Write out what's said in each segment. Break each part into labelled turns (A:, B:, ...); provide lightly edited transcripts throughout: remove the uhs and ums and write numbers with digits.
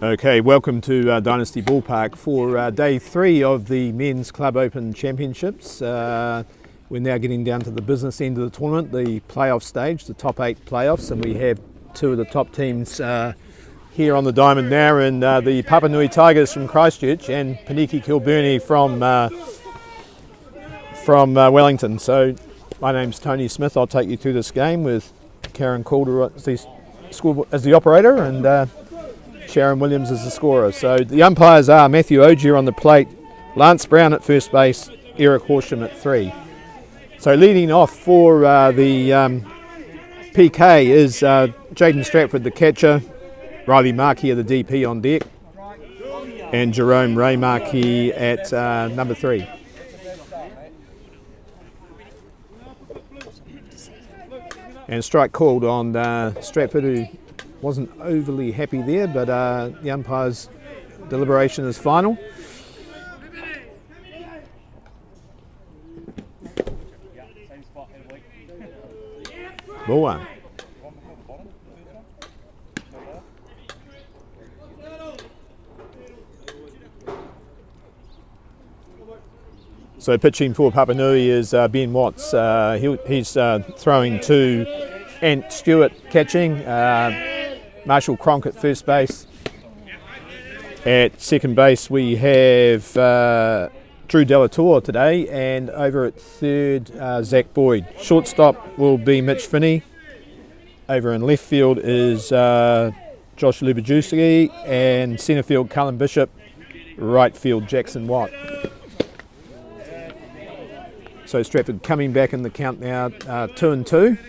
A: Okay, welcome to Dynasty Ballpark for day 3 of the Men's Club Open Championships. We're now getting down to the business end of the tournament, the playoff stage, the top 8 playoffs, and we have 2 of the top teams here on the diamond now, and the Papanui Tigers from Christchurch and Paniki Kilburnie from Wellington. So my name's Tony Smith. I'll take you through this game with Karen Calder as the operator and Sharon Williams is the scorer. So the umpires are Matthew Ogier on the plate, Lance Brown at first base, Eric Horsham at 3. So leading off for the PK is Jaden Stratford, the catcher, Riley Markey, the DP on deck, and Jerome Ray Markey at number 3. And strike called on Stratford, who wasn't overly happy there, but the umpire's deliberation is final. Ball 1. So pitching for Papanui is Ben Watts. He's throwing to Ant Stewart catching. Marshall Cronk at first base. At second base we have Drew Delator today, and over at third Zach Boyd. Shortstop will be Mitch Finney. Over in left field is Josh Lubajewski, and centre field Cullen Bishop, right field Jackson Watt. So Stratford coming back in the count now, 2-2.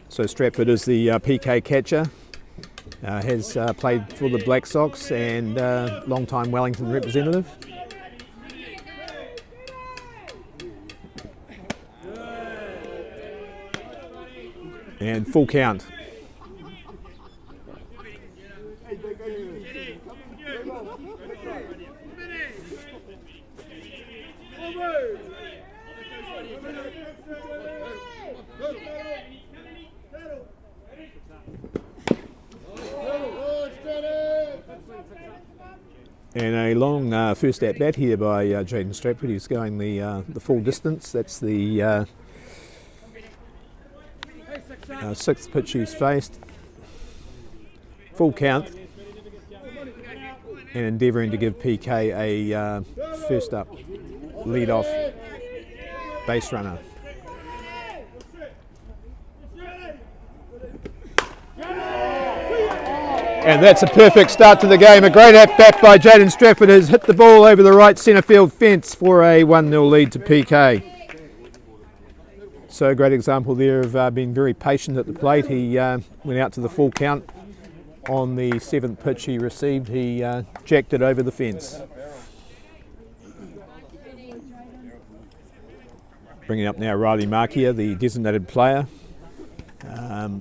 A: So Stratford is the PK catcher, has played for the Black Sox and long-time Wellington representative. And full count. And a long first at bat here by Jaden Stratford. He's going the full distance. That's the 6th pitch he's faced. Full count. And endeavouring to give PK a first up lead off base runner. And that's a perfect start to the game. A great at-bat by Jaden Stratford has hit the ball over the right centre field fence for a 1-0 lead to PK. So a great example there of being very patient at the plate. He went out to the full count. On the 7th pitch he received, he jacked it over the fence. Bringing up now Riley Markey, the designated player.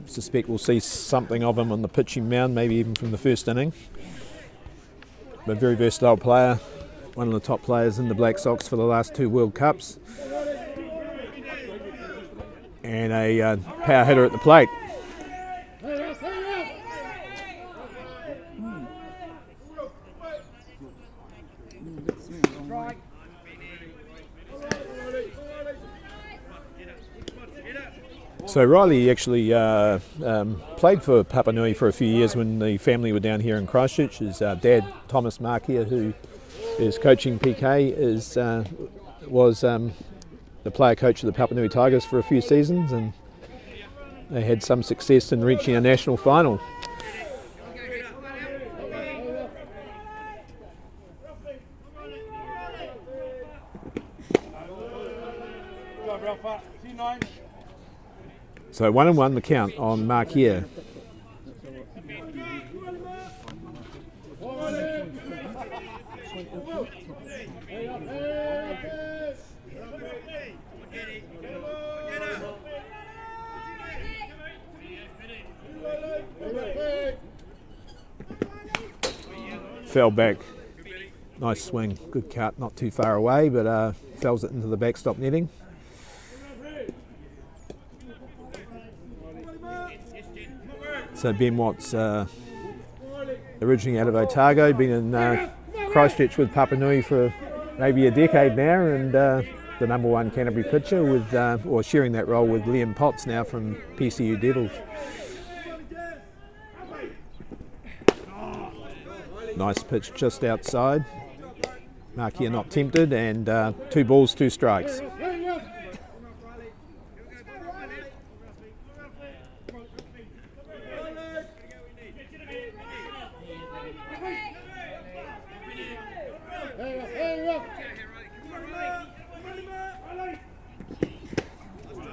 A: Suspect we'll see something of him on the pitching mound, maybe even from the first inning. But very versatile player, one of the top players in the Black Sox for the last 2 World Cups. And a power hitter at the plate. So Riley actually played for Papanui for a few years when the family were down here in Christchurch. His dad, Thomas Markia, who is coaching PK, was the player coach of the Papanui Tigers for a few seasons, and they had some success in reaching a national final. So 1-1 the count on Markier. Fell back. Nice swing, good cut, not too far away, but fells it into the backstop netting. So Ben Watts originally out of Otago, been in Christchurch with Papanui for maybe a decade now, and the number one Canterbury pitcher with, or sharing that role with Liam Potts now from PCU Devils. Nice pitch just outside. Markia not tempted, and 2 balls, 2 strikes.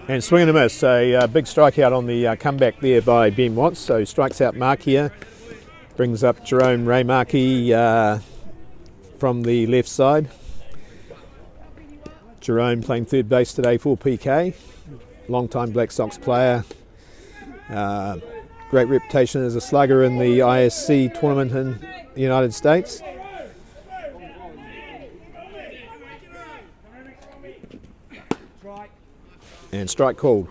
A: And swing and a miss, a big strikeout on the comeback there by Ben Watts. So strikes out Markia, brings up Jerome Raimaki from the left side. Jerome playing third base today for PK, long-time Black Sox player. Great reputation as a slugger in the ISC tournament in the United States. And strike called.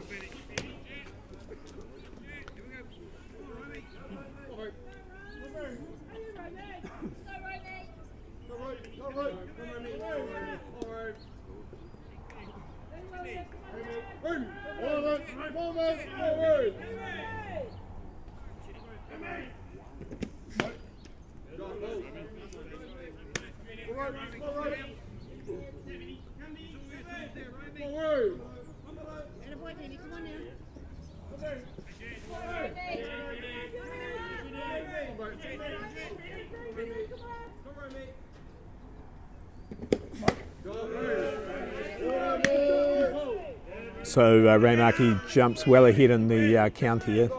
A: So Raimaki jumps well ahead in the count here.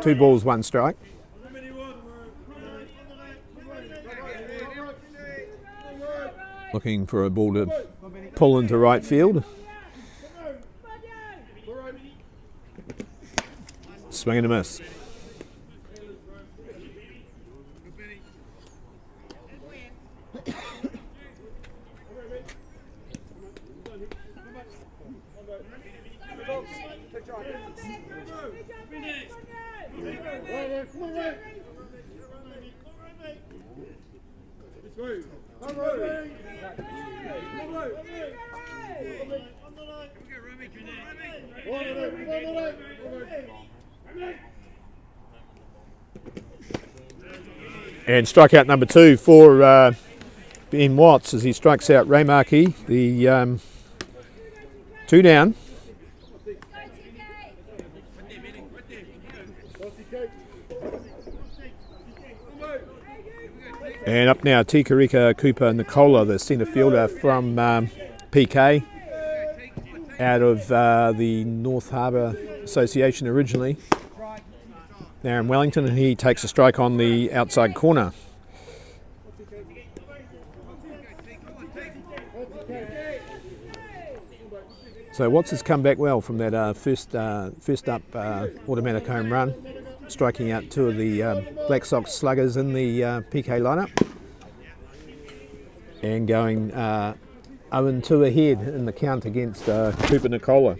A: 2 balls, 1 strike. Looking for a ball to pull into right field. Swing and a miss. And strikeout number 2 for Ben Watts as he strikes out Raimaki, the 2 down. And up now, Tikarika Cooper Nicola, the centre fielder from PK, out of the North Harbour Association originally. Now in Wellington, and he takes a strike on the outside corner. So Watts has come back well from that first up automatic home run, striking out 2 of the Black Sox sluggers in the PK lineup, and going 0-2 ahead in the count against Cooper Nicola.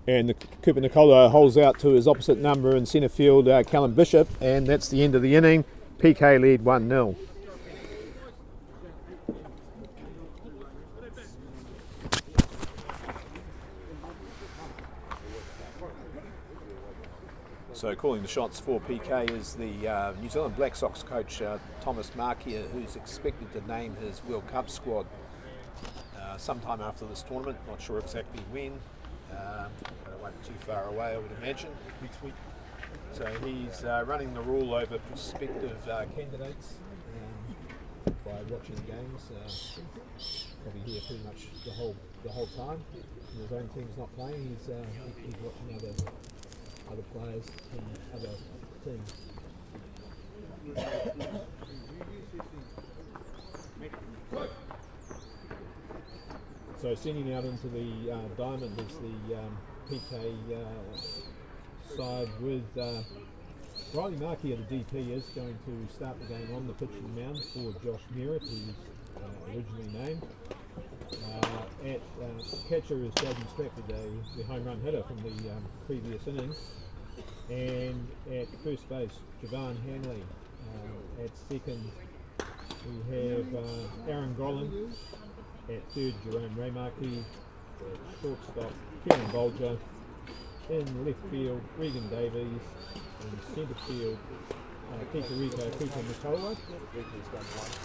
A: And Cooper Nicola holds out to his opposite number in centre field, Callum Bishop, and that's the end of the inning. PK lead 1-0. So calling the shots for PK is the New Zealand Black Sox coach Thomas Markia, who's expected to name his World Cup squad sometime after this tournament. Not sure exactly when, but it won't be too far away, I would imagine, next week. So he's running the rule over prospective candidates by watching games. Probably here pretty much the whole time. When his own team's not playing, he's watching other players from other teams. So sending out into the diamond is the PK side with Riley Markey at the DP is going to start the game on the pitching mound for Josh Merritt, who's originally named. At catcher is Jaden Stratford, the home run hitter from the previous innings. And at first base, Javon Hanley. At second, we have Aaron Gollan. At third, Jerome Raymarkey. At shortstop, Kieran Bolger. In left field, Regan Davies. In centre field, Kikariko Kuka Matoa.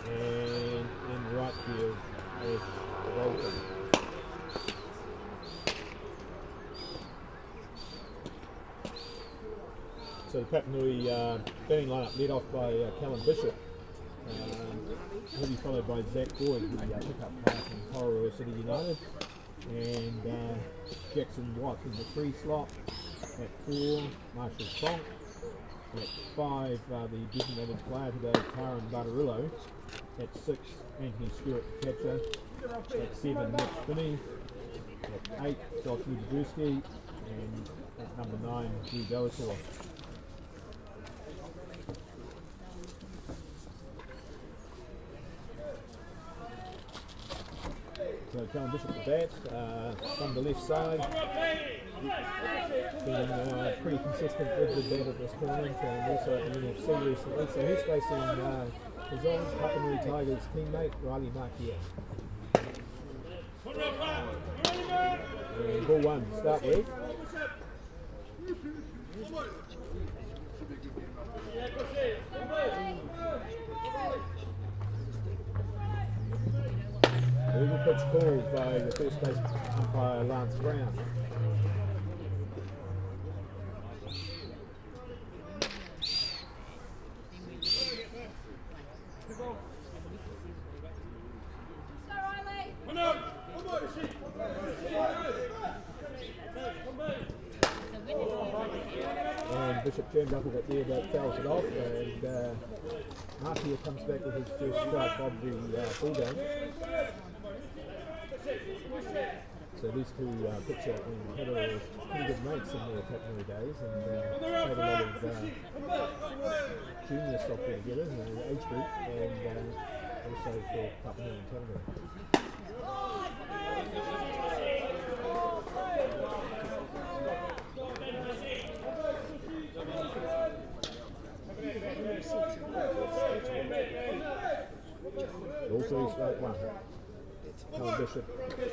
A: And in right field, Ash Walton. So the Papanui batting lineup led off by Callum Bishop. He'll be followed by Zach Boyd, the pickup player from Kororoa City United, and Jackson Watt in the 3 slot. At 4, Marshall Cronk. At 5, the designated player today, Taran Bartarillo. At 6, Anthony Stewart, catcher. At 7, Mitch Finney. At 8, Josh Udadurski. And at number 9, Drew Bellator. So Callum Bishop to bat, from the left side, been pretty consistent with the bat at this tournament and also at the NFC recently. So he's facing his own Papanui Tigers teammate, Riley Markey. And ball 1 to start with. Legal pitch called by the first base umpire Lance Brown. And Bishop turned up a bit there but fouls it off, and Markey comes back with his first strike of the ball game. So these two pitcher and hitter are pretty good mates in their Papanui days, and played a lot of junior softball together in their age group, and also for Papanui and Canada. Also strike 1. Callum Bishop is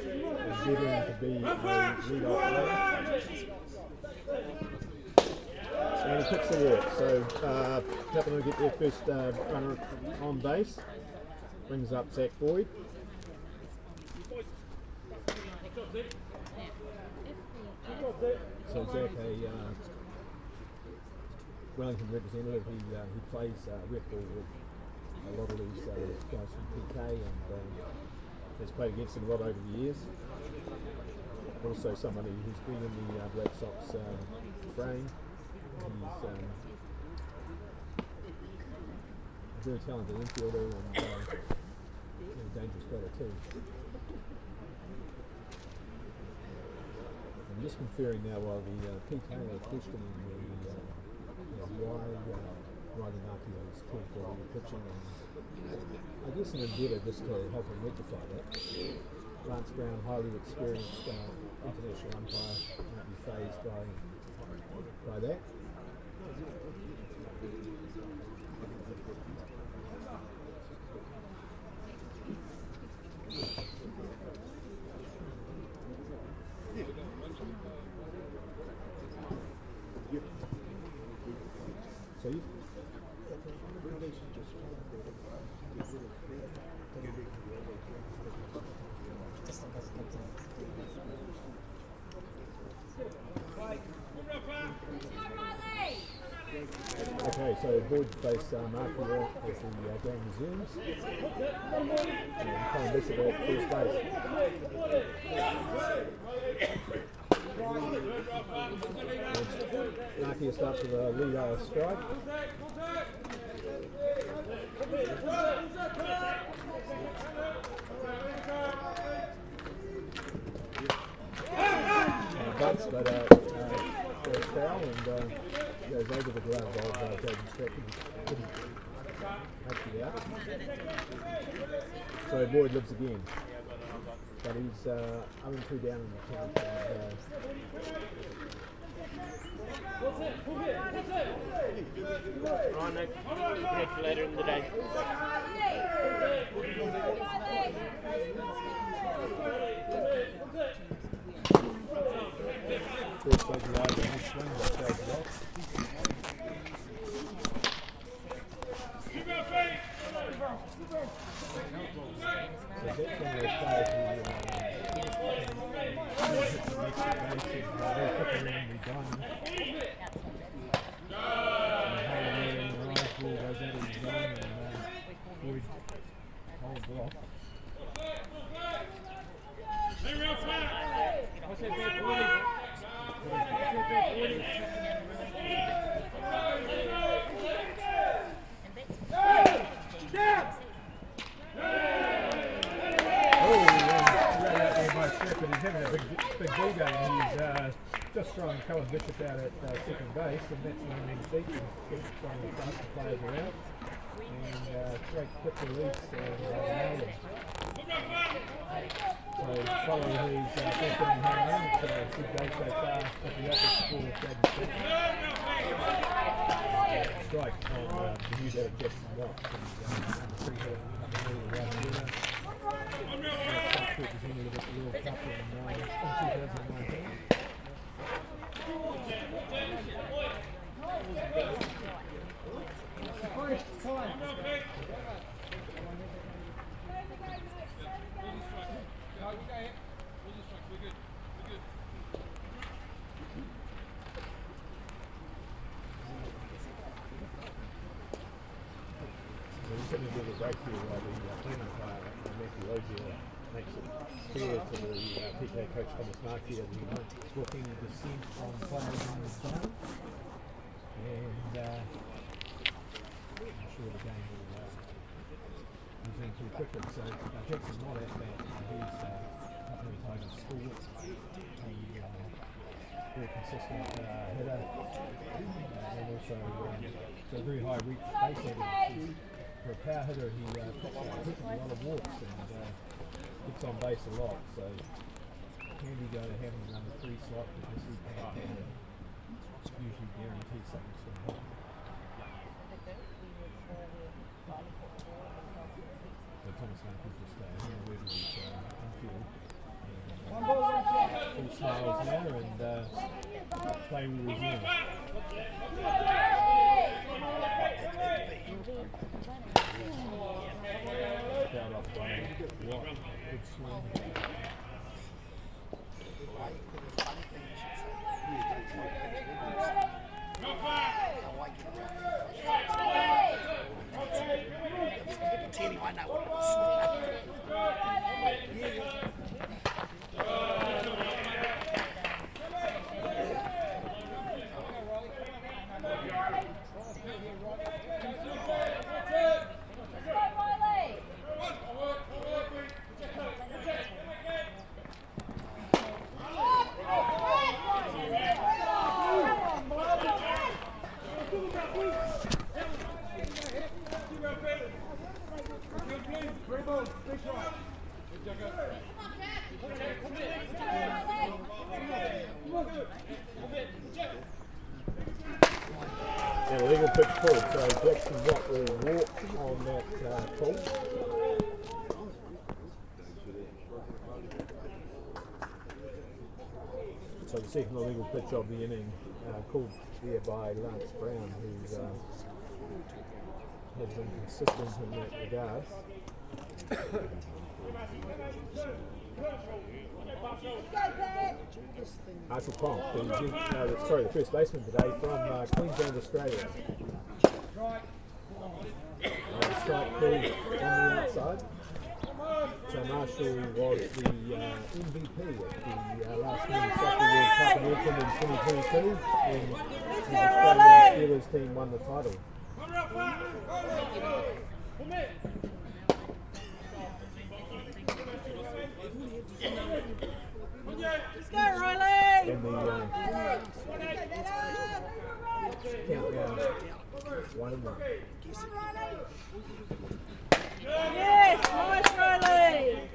A: endeavouring to be a lead-off player. And he kicks the walk. So Papanui get their first runner on base. Brings up Zach Boyd. So Zach, a Wellington representative, he plays rep ball with a lot of these guys from PK, and has played against them a lot over the years. Also somebody who's been in the Red Sox frame. He's a very talented infielder and a dangerous batter too. I'm just conferring now while the PK are questioning why Riley Markey is called for the pitching, and I guess an endeavour just to help him rectify that. Lance Brown, highly experienced international umpire, might be fazed by that. So you okay, so Boyd face Markey as the game resumes. And Callum Bishop at first base. Markey starts with a lead strike. but first foul and goes over the glove of Jaden Streck. Couldn't make it out. So Boyd lives again. But he's 0-2 down in the count.
B: Right, Nick. Head for later in the day.
A: First leg live on this one, that shows it off. So that's one of those players who very quickly around the diamond. Ball goes out of his zone and Boyd holds it off. But he's having a big ball game. He's just throwing Cullen Bishop out at second base, and that's when he seats and trying to pass the players around. And great quick release and nailed him. So follow who's first down and hang on. So good go so far at the office for Jaden Streck. Strike on the new batter Jackson Watts. And appreciate right here. Represented at the World Cup in 2019. So he's going to do the breakthrough while the playing player, Matthew Ozier, makes it clear to the PK coach Thomas Markey that he won't swap any descent on players in the zone. And I'm sure the game will resume pretty quickly. So Jackson not at that. He's Papua Tigers score. Very consistent hitter. And also so very high reach base hitter. For a power hitter, he picks up a lot of walks and gets on base a lot, so handy go to having run a 3 slot because he can usually guarantee something's going to happen. So Thomas Markey will stay here with his infield. Full smiles now and play will resume. Down off by Watt. Good swing.
C: I know what it is.
A: And illegal pitch pulled, so Jackson Watt will walk on that pull. So the second illegal pitch of the inning, called there by Lance Brown, who has been consistent in that regard. Marshall Cronk, the first baseman today from Queensland, Australia. Strike pull on the outside. So Marshall was the MVP at the last Women's Soccer World Cup in Auckland in 2022, and the Australian Steelers team won the title.
D: Let's go, Riley!
A: And the
C: Yes, nice Riley.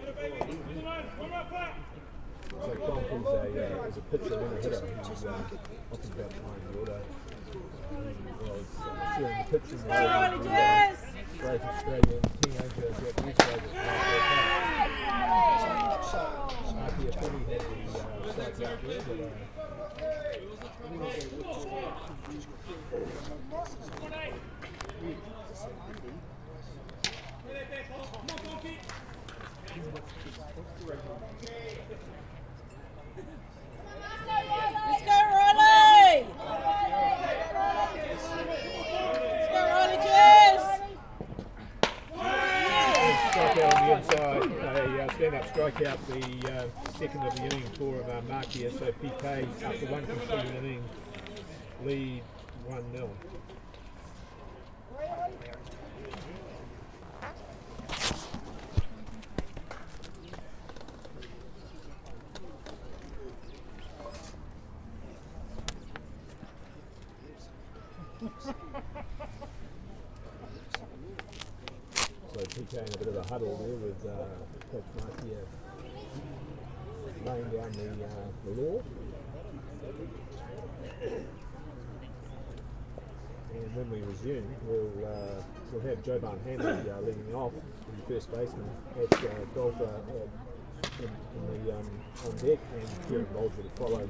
A: So Cronk is a pitcher and a hitter. He's often about behind the order. He was sharing the pitching
C: Go Riley, Jess.
A: great Australian teenager Japanese guy Marky Apuni had the strikes out there, but
C: Let's go Riley. Let's go Riley, Jess.
A: strikeout on the inside, a stand-up strikeout, the second of the inning for Markia, so PK after one complete inning, lead 1-0. So PK in a bit of a huddle there with Coach Markia laying down the law. And when we resume, we'll have Jovan Hanley leading off, the first baseman, at golfer on deck, and Kieran Bolger to follow.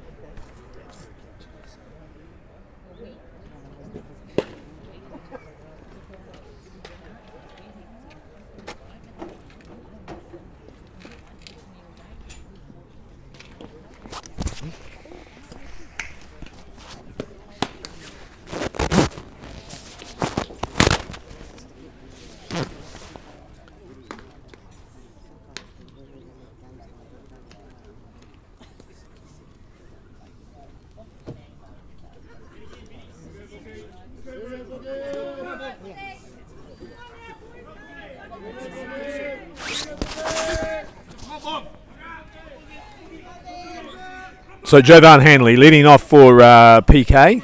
A: So Jovan Hanley leading off for PK.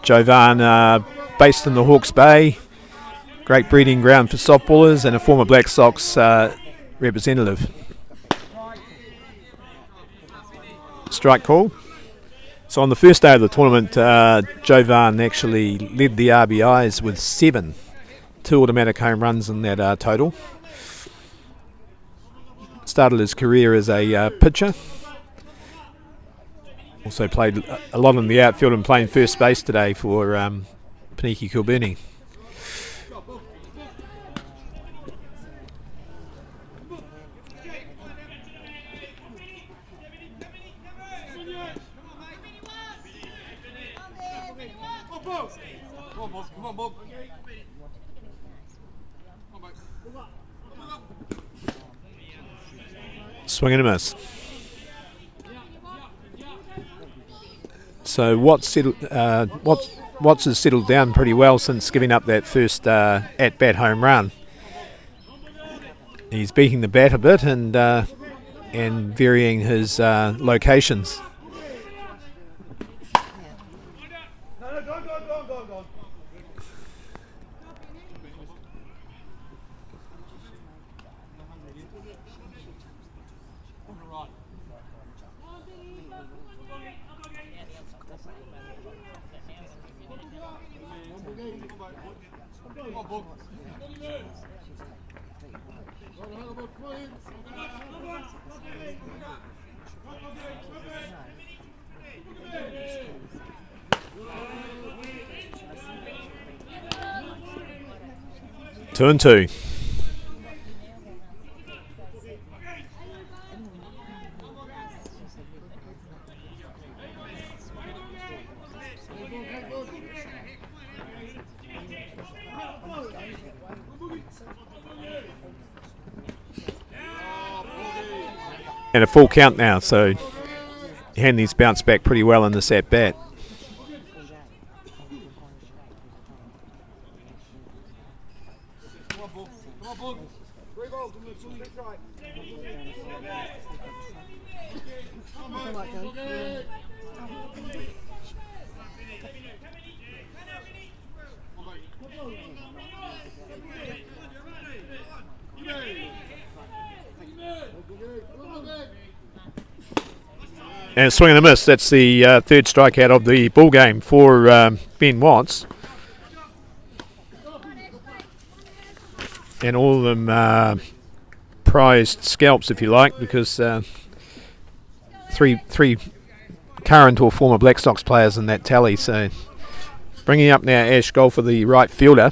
A: Jovan based in the Hawke's Bay, great breeding ground for softballers and a former Black Sox representative. Strike call. So on the first day of the tournament, Jovan actually led the RBIs with 7, 2 automatic home runs in that total. Started his career as a pitcher. Also played a lot in the outfield and playing first base today for Paniki Kilbirnie. Swing and a miss. So Watts has settled down pretty well since giving up that first at-bat home run. He's beating the bat a bit and varying his locations. Two and two. And a full count now, so Hanley's bounced back pretty well in this at bat. And a swing and a miss. That's the third strikeout of the ball game for Ben Watts. And all of them prized scalps, if you like, because three current or former Black Sox players in that tally. So bringing up now Ash Golfer, the right fielder.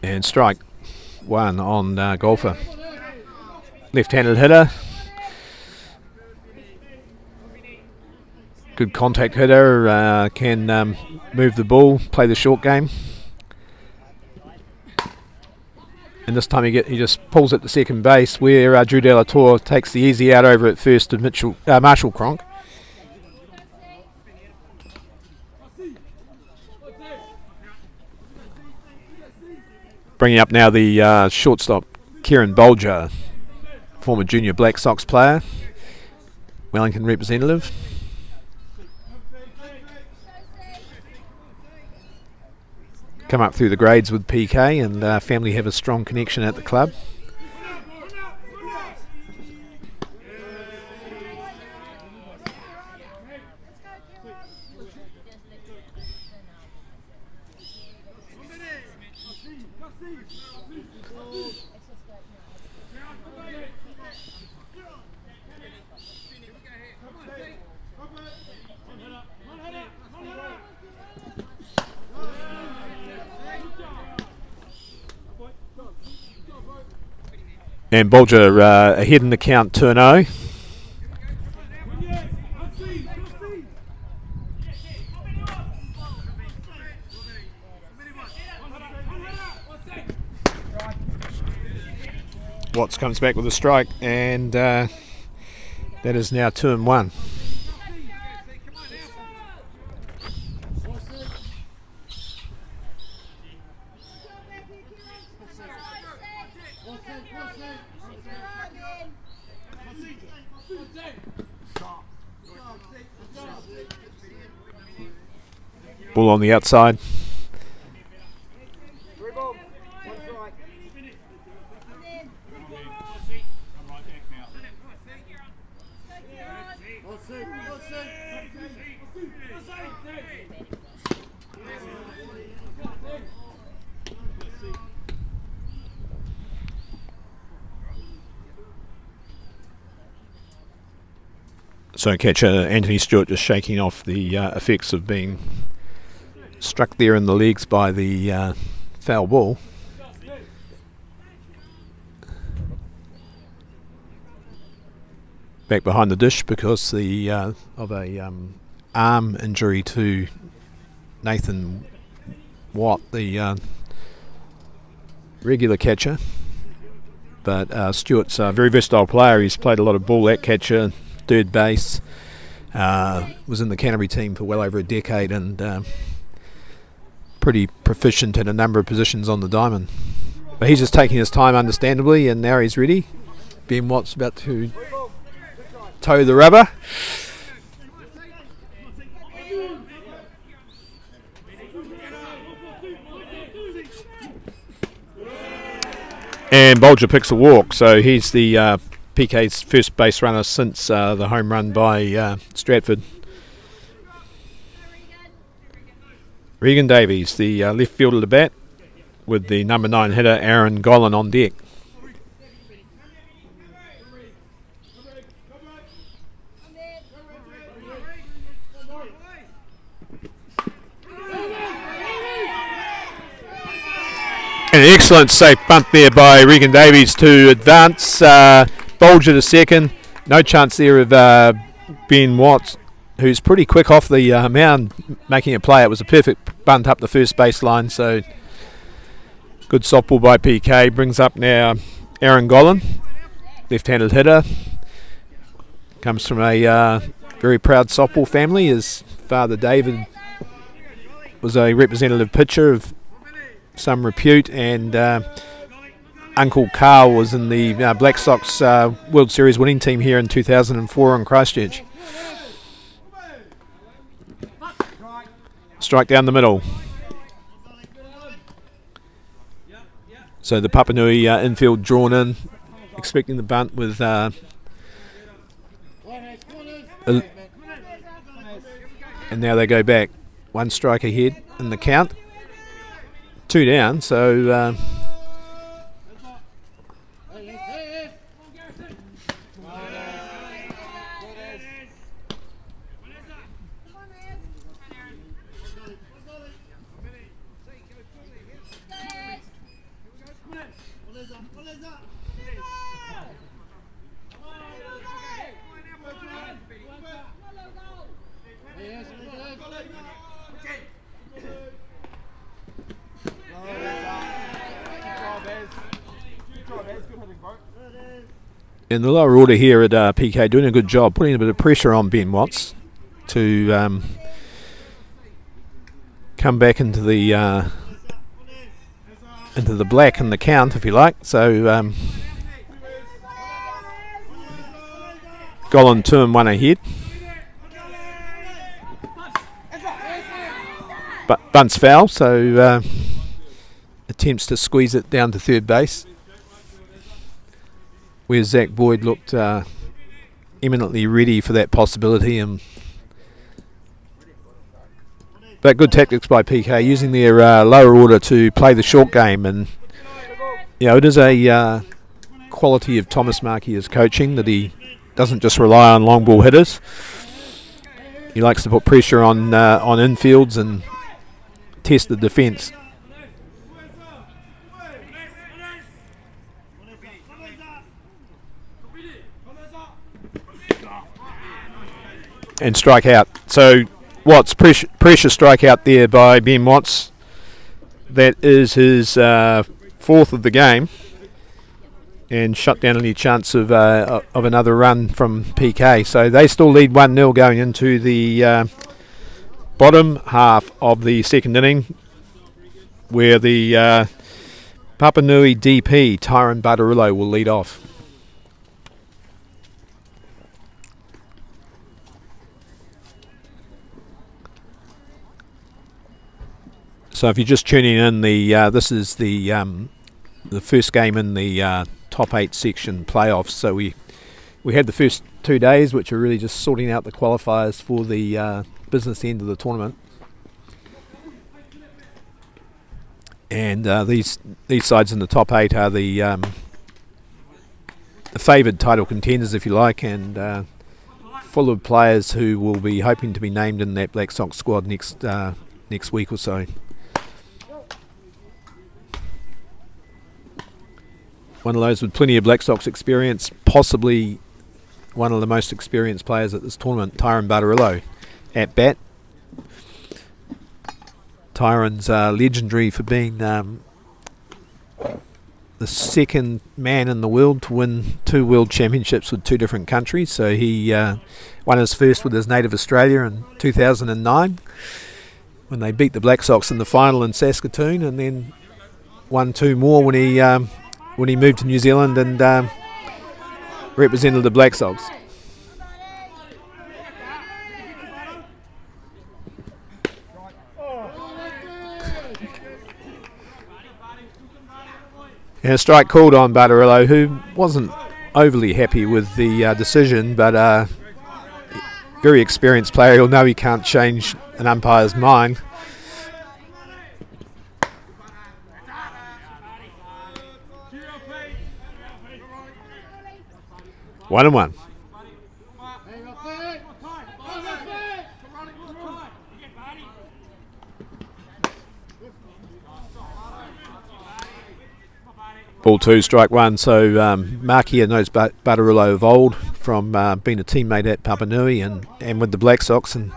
A: And strike one on Golfer. Left-handed hitter. Good contact hitter. Can move the ball, play the short game. And this time he just pulls it to second base, where Drew De La Torre takes the easy out over at first to Marshall Cronk. Bringing up now the shortstop, Kieran Bolger, former junior Black Sox player, Wellington representative. Come up through the grades with PK, and family have a strong connection at the club. And Bolger ahead in the count 2-0. Watts comes back with a strike, and that is now 2-1. Ball on the outside. So catcher Anthony Stewart just shaking off the effects of being struck there in the legs by the foul ball. Back behind the dish because of a arm injury to Nathan Watt, the regular catcher. But Stewart's a very versatile player. He's played a lot of ball at catcher, third base, was in the Canterbury team for well over a decade, and pretty proficient in a number of positions on the diamond. But he's just taking his time, understandably, and now he's ready. Ben Watt's about to toe the rubber. And Bolger picks a walk, so he's the PK's first base runner since the home run by Stratford. Regan Davies, the left fielder to bat, with the number 9 hitter Aaron Gollan on deck. An excellent safe bunt there by Regan Davies to advance. Bolger to second. No chance there of Ben Watts, who's pretty quick off the mound, making a play. It was a perfect bunt up the first baseline. So good softball by PK. Brings up now Aaron Gollan, left-handed hitter. Comes from a very proud softball family. His father David was a representative pitcher of some repute, and Uncle Carl was in the Black Sox World Series winning team here in 2004 in Christchurch. Strike down the middle. So the Papanui infield drawn in, expecting the bunt with and now they go back. 1 strike ahead in the count. 2 down, so in the lower order here at PK, doing a good job, putting a bit of pressure on Ben Watts to come back into the black in the count, if you like. So Golan 2 and 1 ahead. But bunt's foul, so attempts to squeeze it down to third base, where Zach Boyd looked eminently ready for that possibility. But good tactics by PK, using their lower order to play the short game. And it is a quality of Thomas Markey's coaching that he doesn't just rely on long ball hitters. He likes to put pressure on infields and test the defence. And strike out. So Watts, pressure strike out there by Ben Watts. That is his 4th of the game, and shut down any chance of another run from PK. So they still lead 1-0 going into the bottom half of the second inning, where the Papanui DP, Tyron Bartarillo, will lead off. So if you're just tuning in, this is the first game in the top 8 section playoffs. So we had the first 2 days, which are really just sorting out the qualifiers for the business end of the tournament. And these sides in the top 8 are the favoured title contenders, if you like, and full of players who will be hoping to be named in that Black Sox squad next week or so. One of those with plenty of Black Sox experience, possibly one of the most experienced players at this tournament, Tyron Bartarillo, at bat. Tyron's legendary for being the second man in the world to win 2 world championships with 2 different countries. So he won his first with his native Australia in 2009 when they beat the Black Sox in the final in Saskatoon, and then won 2 more when he moved to New Zealand and represented the Black Sox. And a strike called on Bartarillo, who wasn't overly happy with the decision, but very experienced player. He'll know he can't change an umpire's mind. One and one. Ball 2, strike 1. So Markey knows Bartarillo of old from being a teammate at Papanui and with the Black Sox, and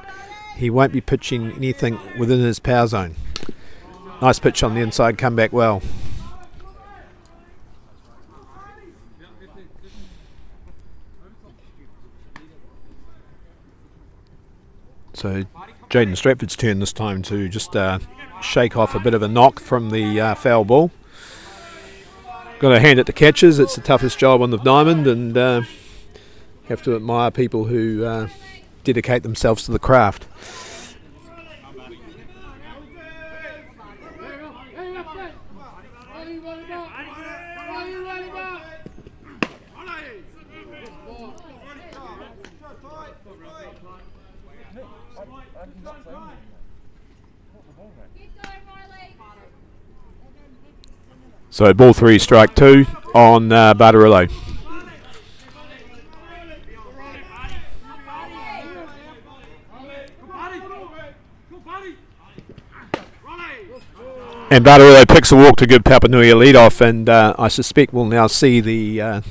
A: he won't be pitching anything within his power zone. Nice pitch on the inside, come back well. So Jaden Stratford's turn this time to just shake off a bit of a knock from the foul ball. Got to hand it to catchers. It's the toughest job on the diamond, and have to admire people who dedicate themselves to the craft. So ball 3, strike 2 on Bartarillo. And Bartarillo picks a walk to give Papanui a lead off, and I suspect we'll now see the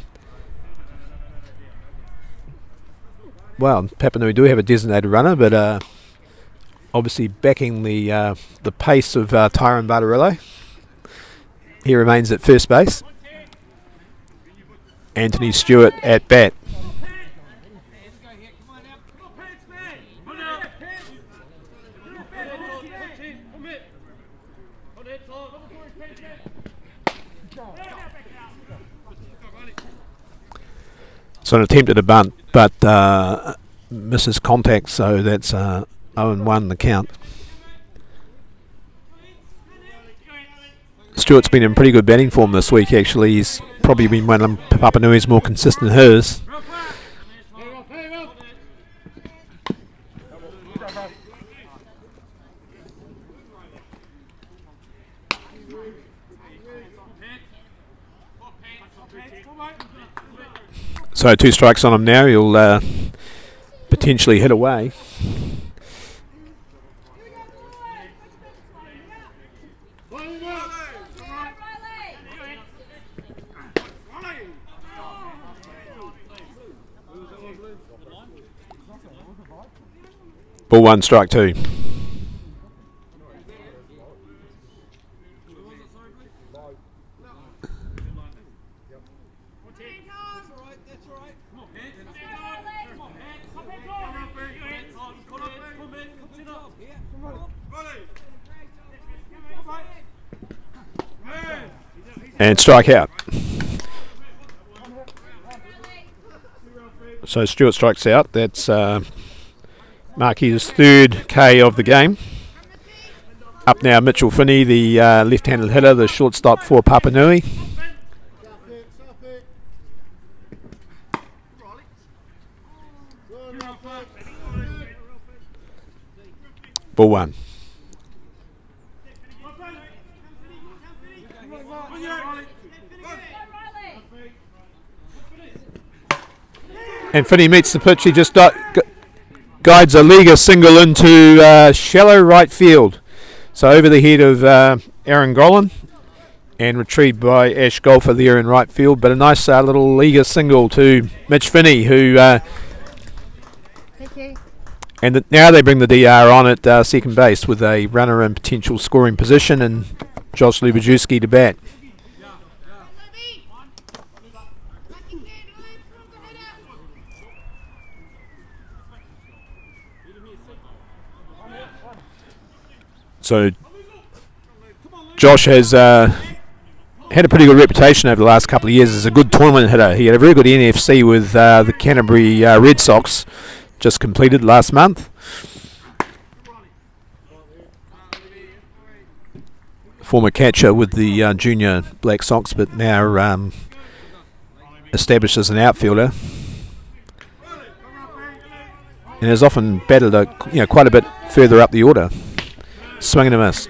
A: Papanui do have a designated runner, but obviously backing the pace of Tyrone Bartarillo. He remains at first base. Anthony Stewart at bat. So an attempt at a bunt, but misses contact, so that's 0-1 the count. Stewart's been in pretty good batting form this week, actually. He's probably been one of Papanui's more consistent hitters. So 2 strikes on him now. He'll potentially hit away. Ball 1, strike 2. And strike out. So Stewart strikes out. That's Marky's 3rd K of the game. Up now Mitchell Finney, the left-handed hitter, the shortstop for Papanui. Ball 1. And Finney meets the pitch. He just guides a leaguer single into shallow right field. So over the head of Aaron Gollan and retrieved by Ash Golfer there in right field. But a nice little leaguer single to Mitch Finney, who and now they bring the DR on at second base with a runner in potential scoring position and Josh Lubajewski to bat. So Josh has had a pretty good reputation over the last couple of years as a good tournament hitter. He had a very good NFC with the Canterbury Red Sox, just completed last month. Former catcher with the junior Black Sox, but now established as an outfielder. And has often batted quite a bit further up the order. Swing and a miss.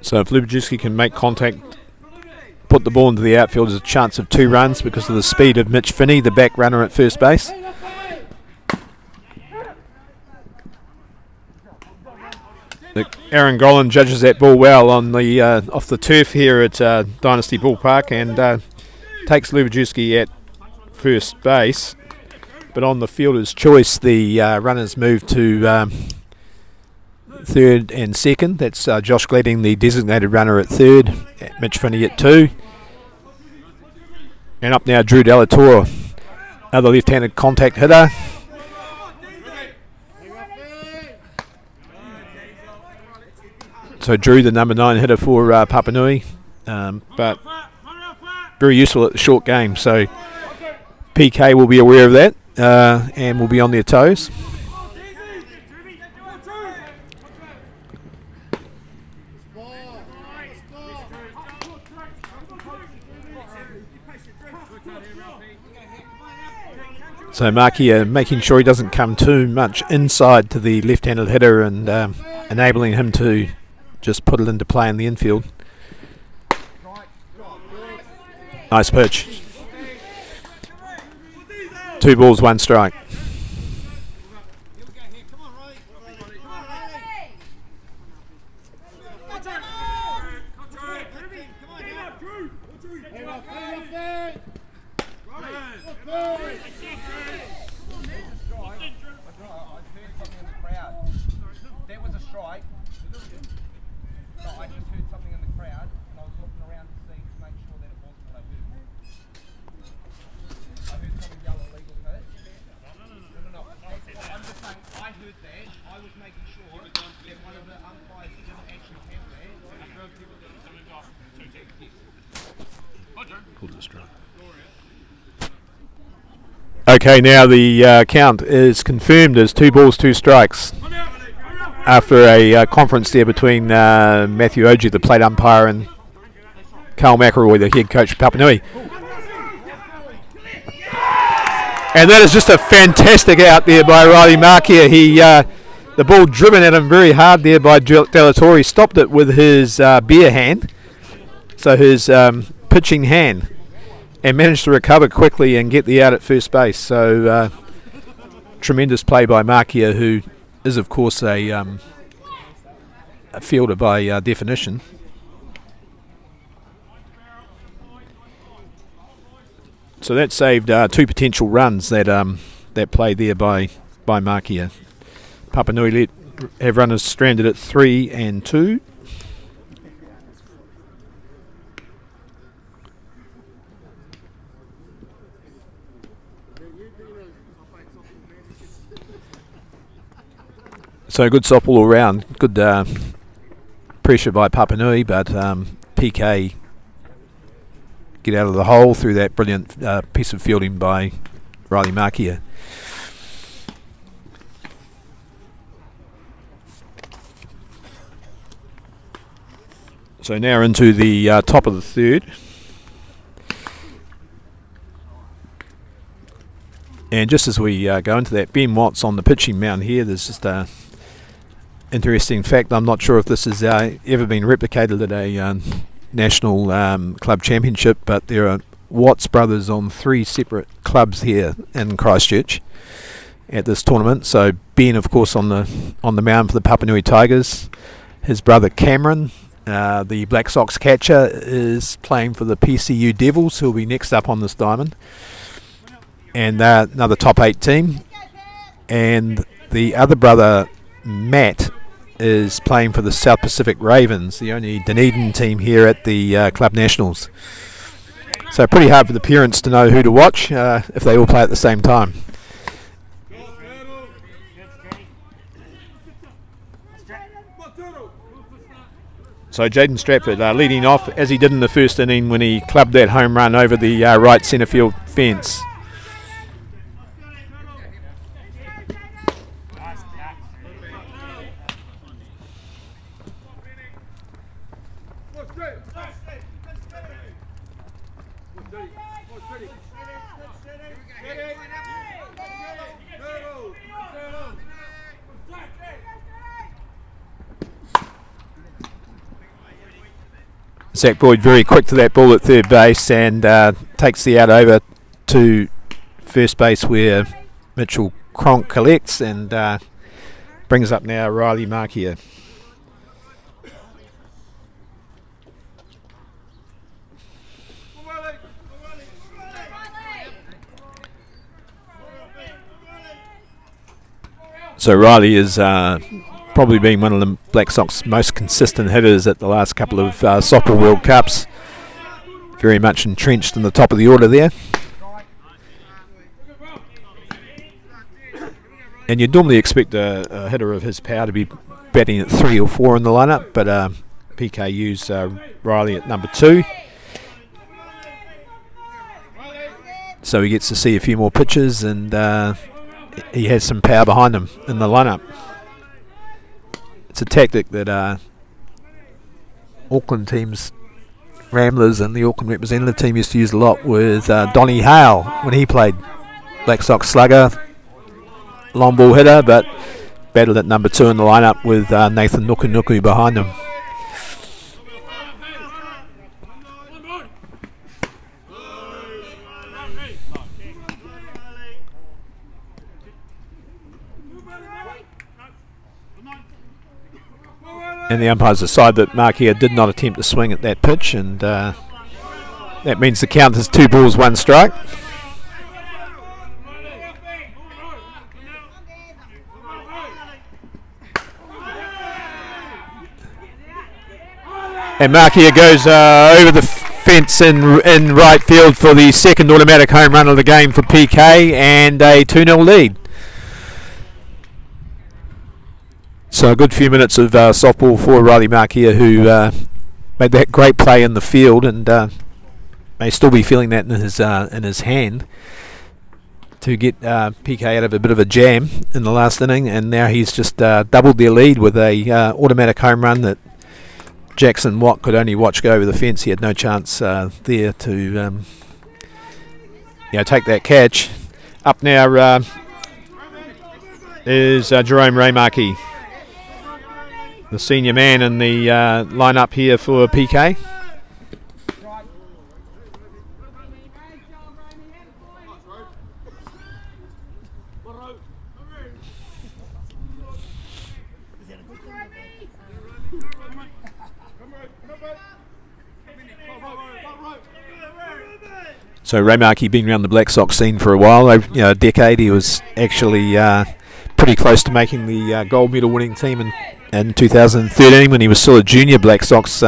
A: So if Lubajewski can make contact, put the ball into the outfield, there's a chance of 2 runs because of the speed of Mitch Finney, the back runner at first base. Aaron Gollan judges that ball well on the off the turf here at Dynasty Ballpark and takes Lubajewski at first base, but on the fielder's choice the runners move to third and second. That's Josh Gladding, the designated runner, at third, Mitch Finney at 2, And up now, Drew Delator, other left-handed contact hitter. So Drew, the number 9 hitter for Papanui, but very useful at the short game. So PK will be aware of that and will be on their toes. So Markia making sure he doesn't come too much inside to the left-handed hitter and enabling him to just put it into play in the infield. Nice pitch. 2 balls, 1 strike. Okay, now the count is confirmed as 2 balls, 2 strikes. After a conference there between Matthew Oju, the plate umpire, and Carl McElroy, the head coach of Papanui. And that is just a fantastic out there by Riley Markia. The ball driven at him very hard there by Delator. He stopped it with his bare hand, so his pitching hand, and managed to recover quickly and get the out at first base. So tremendous play by Markia, who is of course a fielder by definition. So that saved 2 potential runs that play there by Markia. Papanui have runners stranded at 3 and 2. So good softball all round. Good pressure by Papanui, but PK get out of the hole through that brilliant piece of fielding by Riley Markia. So now into the top of the third. And just as we go into that, Ben Watts on the pitching mound here, there's just a interesting fact. I'm not sure if this has ever been replicated at a national club championship, but there are Watts brothers on 3 separate clubs here in Christchurch at this tournament. So Ben, of course, on the mound for the Papanui Tigers. His brother Cameron, the Black Sox catcher, is playing for the PCU Devils, who will be next up on this diamond. And another top 8 team. And the other brother, Matt, is playing for the South Pacific Ravens, the only Dunedin team here at the Club Nationals. So pretty hard for the parents to know who to watch if they all play at the same time. So Jaden Stratford leading off as he did in the first inning when he clubbed that home run over the right centre field fence. Zach Boyd very quick to that ball at third base and takes the out over to first base where Mitchell Cronk collects and brings up now Riley Markia. So Riley is probably been one of the Black Sox most consistent hitters at the last couple of softball World Cups. very much entrenched in the top of the order there. And you'd normally expect a hitter of his power to be batting at 3 or 4 in the lineup, but PKU's Riley at number 2. So he gets to see a few more pitches, and he has some power behind him in the lineup. It's a tactic that Auckland teams, Ramblers and the Auckland representative team used to use a lot with Donny Hale when he played. Black Sox slugger, long ball hitter, but battled at number 2 in the lineup with Nathan Nuku behind him. And the umpires decide that Markia did not attempt to swing at that pitch, and that means the count is 2 balls, 1 strike. And Markia goes over the fence in right field for the second automatic home run of the game for PK, and a 2-0 lead. So a good few minutes of softball for Riley Markia, who made that great play in the field, and may still be feeling that in his hand to get PK out of a bit of a jam in the last inning, and now he's just doubled their lead with a automatic home run that Jackson Watt could only watch go over the fence. He had no chance there to take that catch. Up now is Jerome Raymarkey, the senior man in the lineup here for PK. So Raymarkey been around the Black Sox scene for a while, a decade. He was actually pretty close to making the gold medal winning team in 2013 when he was still a junior Black Sox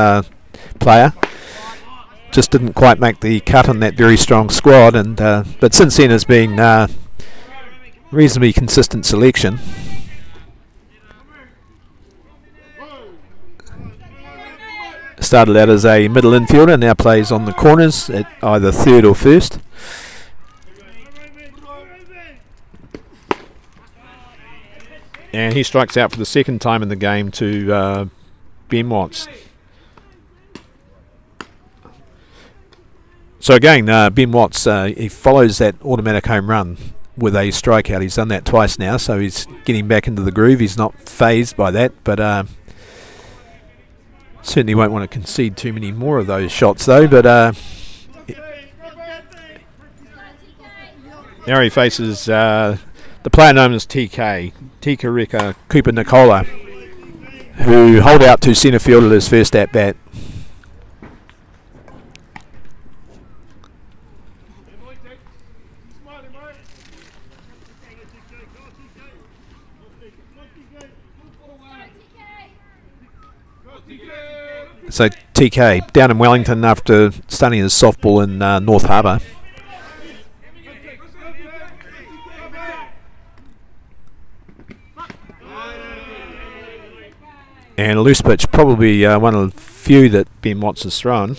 A: player. Just didn't quite make the cut on that very strong squad, and but since then has been reasonably consistent selection. Started out as a middle infielder, now plays on the corners at either third or first. And he strikes out for the second time in the game to Ben Watts. So again, Ben Watts, he follows that automatic home run with a strikeout. He's done that twice now, so he's getting back into the groove. He's not phased by that, but certainly won't want to concede too many more of those shots though. But now he faces the player known as TK, Tika Reka Cooper Nicola, who holed out to centre field at his first at bat. So TK down in Wellington after studying his softball in North Harbour. And a loose pitch, probably one of the few that Ben Watts has thrown.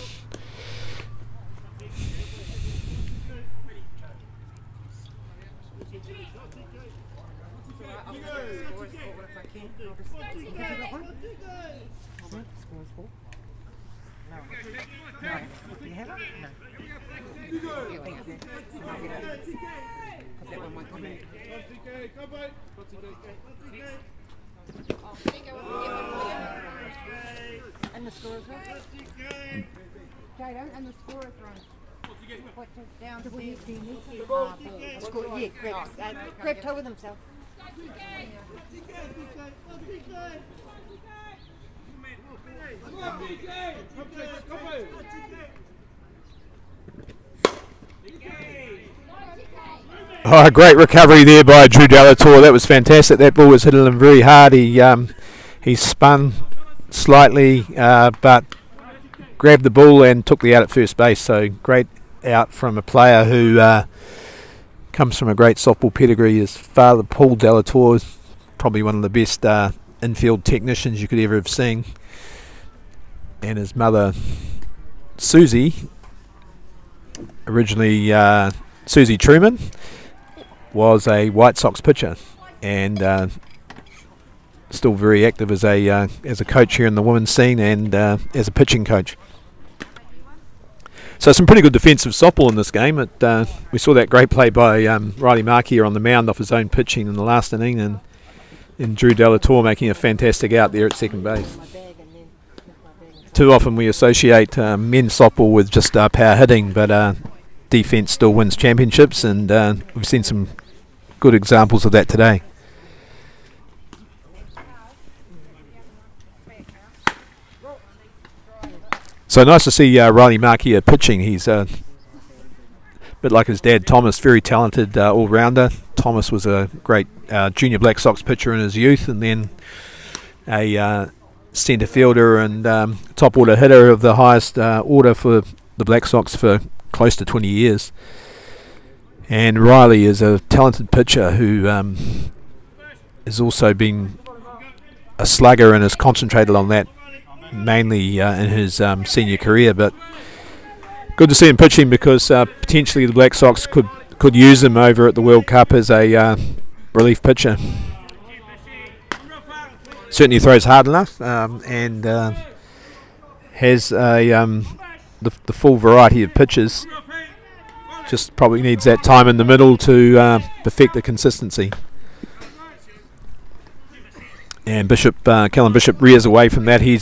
D: And the score is right. And the score is right. Down to grab toe with himself.
A: Oh, great recovery there by Drew Delator. That was fantastic. That ball was hitting him very hard. He spun slightly, but grabbed the ball and took the out at first base. So great out from a player who comes from a great softball pedigree. His father, Paul Delatour, is probably one of the best infield technicians you could ever have seen. And his mother, Susie, originally Susie Truman, was a White Sox pitcher and still very active as a coach here in the women's scene and as a pitching coach. So some pretty good defensive softball in this game. We saw that great play by Riley Markia on the mound off his own pitching in the last inning, and Drew Delatour making a fantastic out there at second base. Too often we associate men's softball with just power hitting, but defense still wins championships, and we've seen some good examples of that today. So nice to see Riley Markia pitching. He's a bit like his dad, Thomas, very talented all-rounder. Thomas was a great junior Black Sox pitcher in his youth, and then a centre fielder and top order hitter of the highest order for the Black Sox for close to 20 years. And Riley is a talented pitcher who has also been a slugger and has concentrated on that mainly in his senior career, but good to see him pitching because potentially the Black Sox could use him over at the World Cup as a relief pitcher. Certainly throws hard enough and has the full variety of pitches. Just probably needs that time in the middle to perfect the consistency. And Kellen Bishop rears away from that. He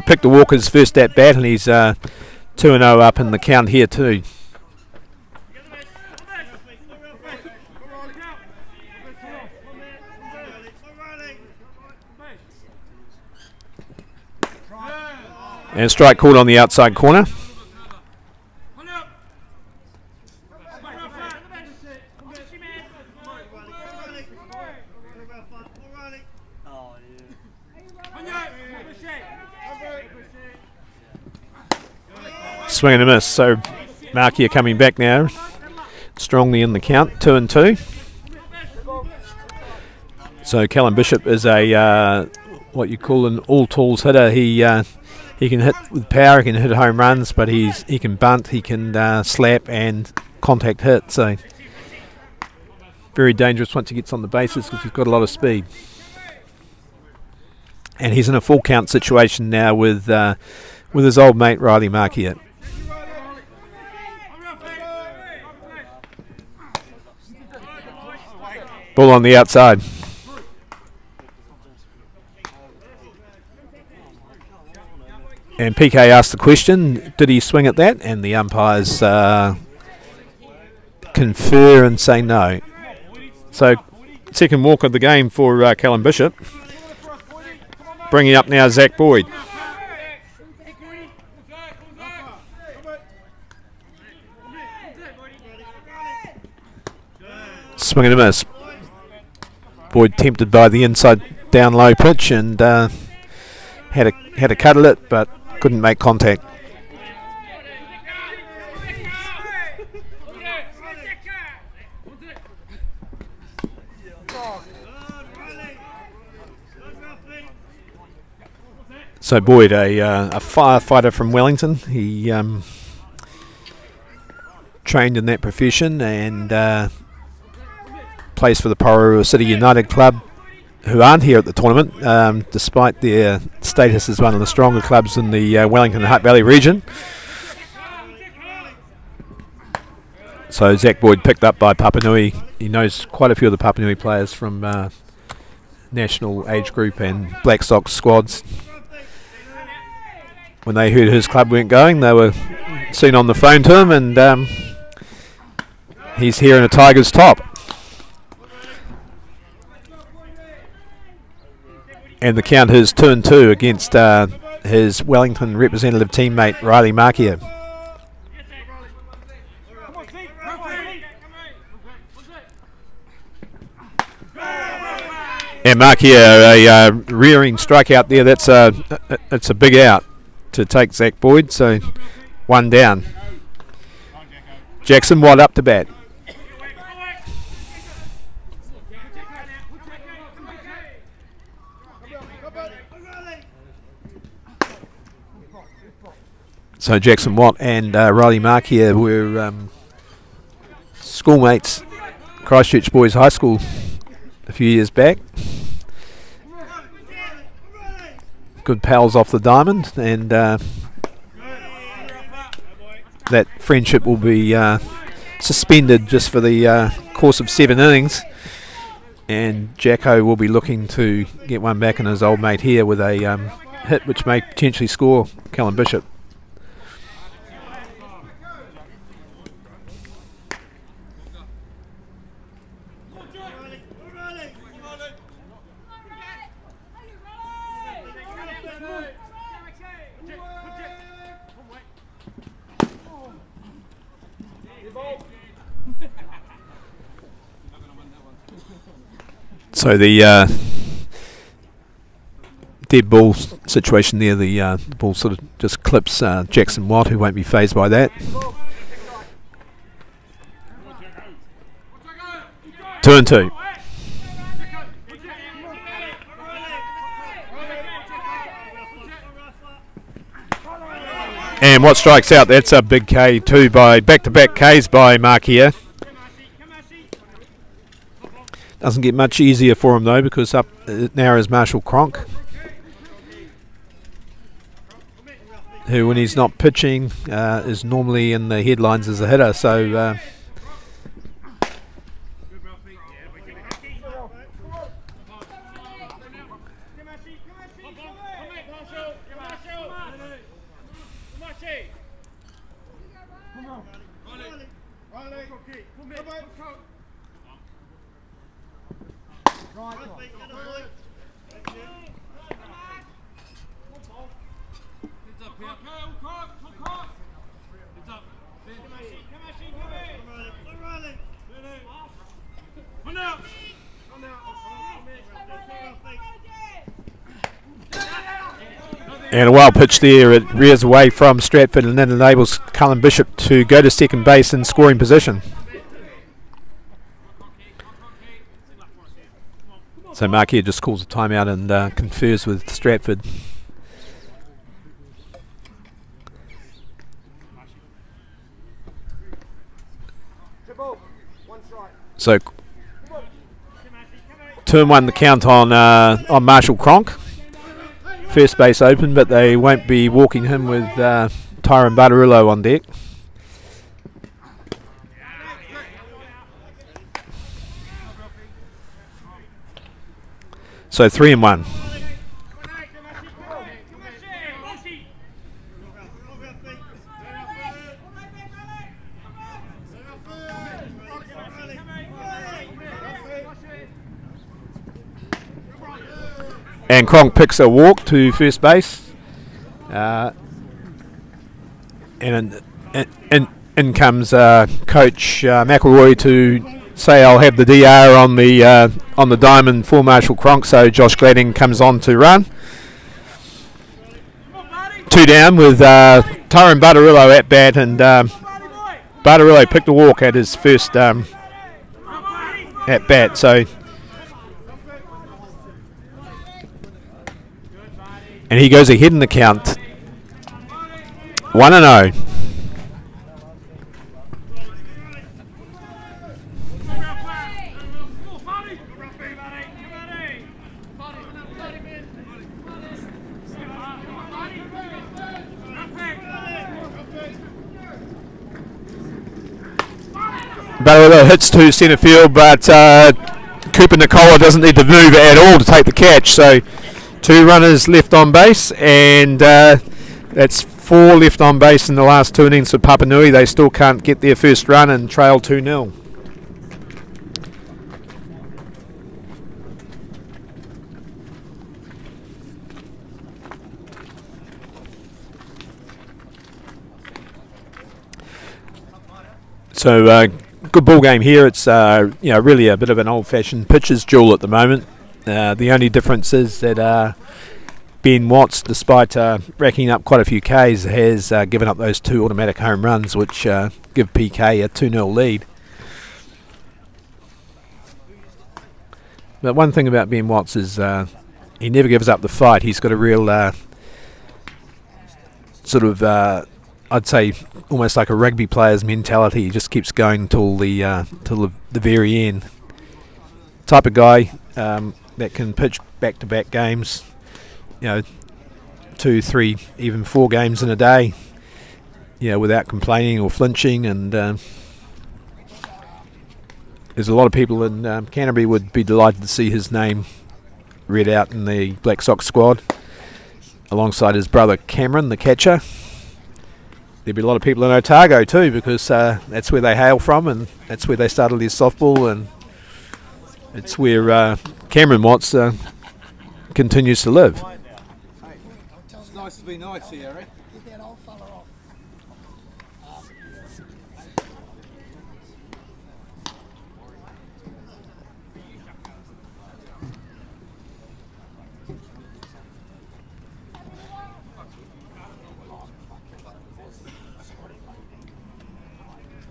A: picked the Walker's first at bat, and he's 2-0 up in the count here too. And strike called on the outside corner. Swing and a miss. So Markia coming back now, strongly in the count, 2-2. So Callum Bishop is a what you call an all-tools hitter. He can hit with power, he can hit home runs, but he can bunt, he can slap and contact hit. So very dangerous once he gets on the bases because he's got a lot of speed. And he's in a full count situation now with his old mate Riley Markia. Ball on the outside. And PK asked the question, did he swing at that? And the umpires confer and say no. So second walk of the game for Callum Bishop. Bringing up now Zach Boyd. Swing and a miss. Boyd tempted by the inside down low pitch and had a cut at it, but couldn't make contact. So Boyd, a firefighter from Wellington. He trained in that profession and plays for the Pararua City United Club, who aren't here at the tournament, despite their status as one of the stronger clubs in the Wellington and Hutt Valley region. So Zach Boyd picked up by Papanui. He knows quite a few of the Papanui players from national age group and Black Sox squads. When they heard his club weren't going, they were soon on the phone to him, and he's here in a Tigers top. And the count is 2-2 against his Wellington representative teammate Riley Markia. And Markia, a rearing strikeout there. It's a big out to take Zach Boyd, so 1 down. Jackson Watt up to bat. So Jackson Watt and Riley Mark here were schoolmates, Christchurch Boys High School a few years back. Good pals off the diamond, and that friendship will be suspended just for the course of 7 innings, and Jacko will be looking to get one back in his old mate here with a hit which may potentially score Callum Bishop. So the dead ball situation there, the ball sort of just clips Jackson Watt, who won't be fazed by that. 2-2. And Watt strikes out. That's a big K too, by back-to-back Ks by Mark here. Doesn't get much easier for him though, because up now is Marshall Cronk, who when he's not pitching is normally in the headlines as a hitter. So and a wild pitch there. It rears away from Stratford and then enables Callum Bishop to go to second base in scoring position. So Mark here just calls a timeout and confers with Stratford. So turn 1 the count on Marshall Cronk. First base open, but they won't be walking him with Tyron Bartarillo on deck. So 3-1. And Cronk picks a walk to first base, and in comes Coach McElroy to say, "I'll have the DR on the diamond for Marshall Cronk." So Josh Gladding comes on to run. 2 down with Tyron Bartarillo at bat, and Bartarillo picked a walk at his first at bat. So. And he goes ahead in the count. 1-0. Barrow hits to centre field, but Cooper Nicola doesn't need to move at all to take the catch. So 2 runners left on base, and that's 4 left on base in the last 2 innings for Papanui. They still can't get their first run and trail 2-0. So good ball game here. It's really a bit of an old-fashioned pitcher's duel at the moment. The only difference is that Ben Watts, despite racking up quite a few Ks, has given up those 2 automatic home runs, which give PK a 2-0 lead. But one thing about Ben Watts is he never gives up the fight. He's got a real sort of, I'd say, almost like a rugby player's mentality. He just keeps going till the very end. Type of guy that can pitch back-to-back games, 2, 3, even 4 games in a day, without complaining or flinching. And there's a lot of people in Canterbury would be delighted to see his name read out in the Black Sox squad, alongside his brother Cameron, the catcher. There'd be a lot of people in Otago too, because that's where they hail from, and that's where they started their softball, and it's where Cameron Watts continues to live.
E: It's nice to be nice here, eh?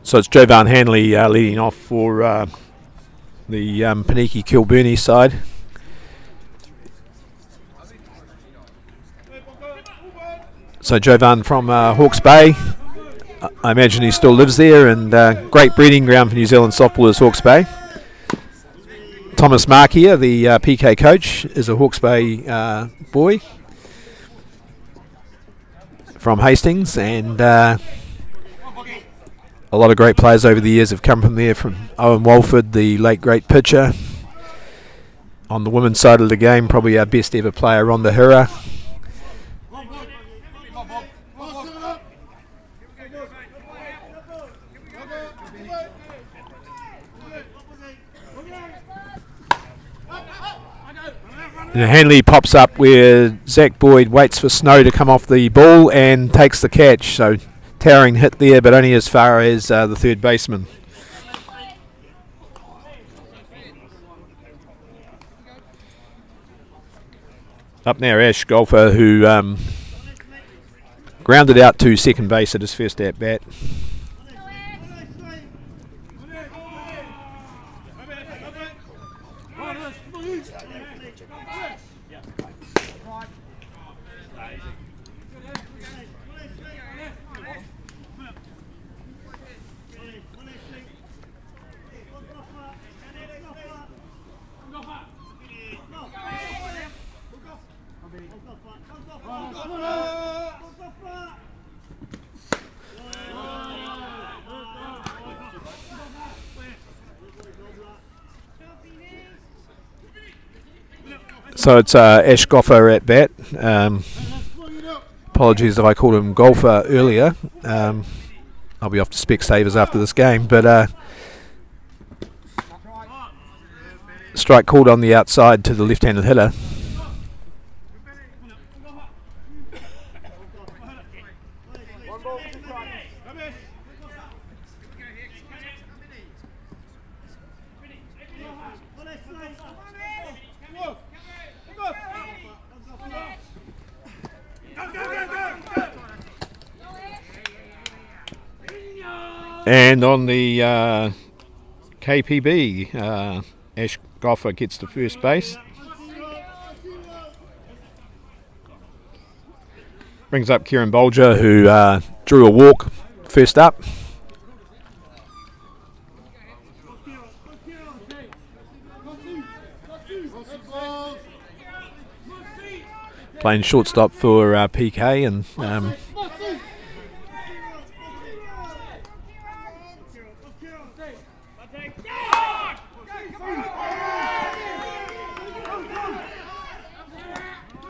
A: So it's Jovan Hanley leading off for the Paniki Kilburnie side. So Jovan from Hawke's Bay. I imagine he still lives there, and great breeding ground for New Zealand softball is Hawke's Bay. Thomas Mark here, the PK coach, is a Hawke's Bay boy from Hastings, and a lot of great players over the years have come from there, from Owen Walford, the late great pitcher. On the women's side of the game, probably our best ever player, Rhonda Hira. And Hanley pops up where Zach Boyd waits for Snow to come off the ball and takes the catch. So towering hit there, but only as far as the third baseman. Up now Ash Golfer, who grounded out to second base at his first at bat. So it's Ash Golfer at bat. Apologies if I called him Golfer earlier. I'll be off to Specsavers after this game, but strike called on the outside to the left-handed hitter. And on the KPB, Ash Golfer gets to first base. Brings up Kieran Bolger, who drew a walk first up. Playing shortstop for PK, and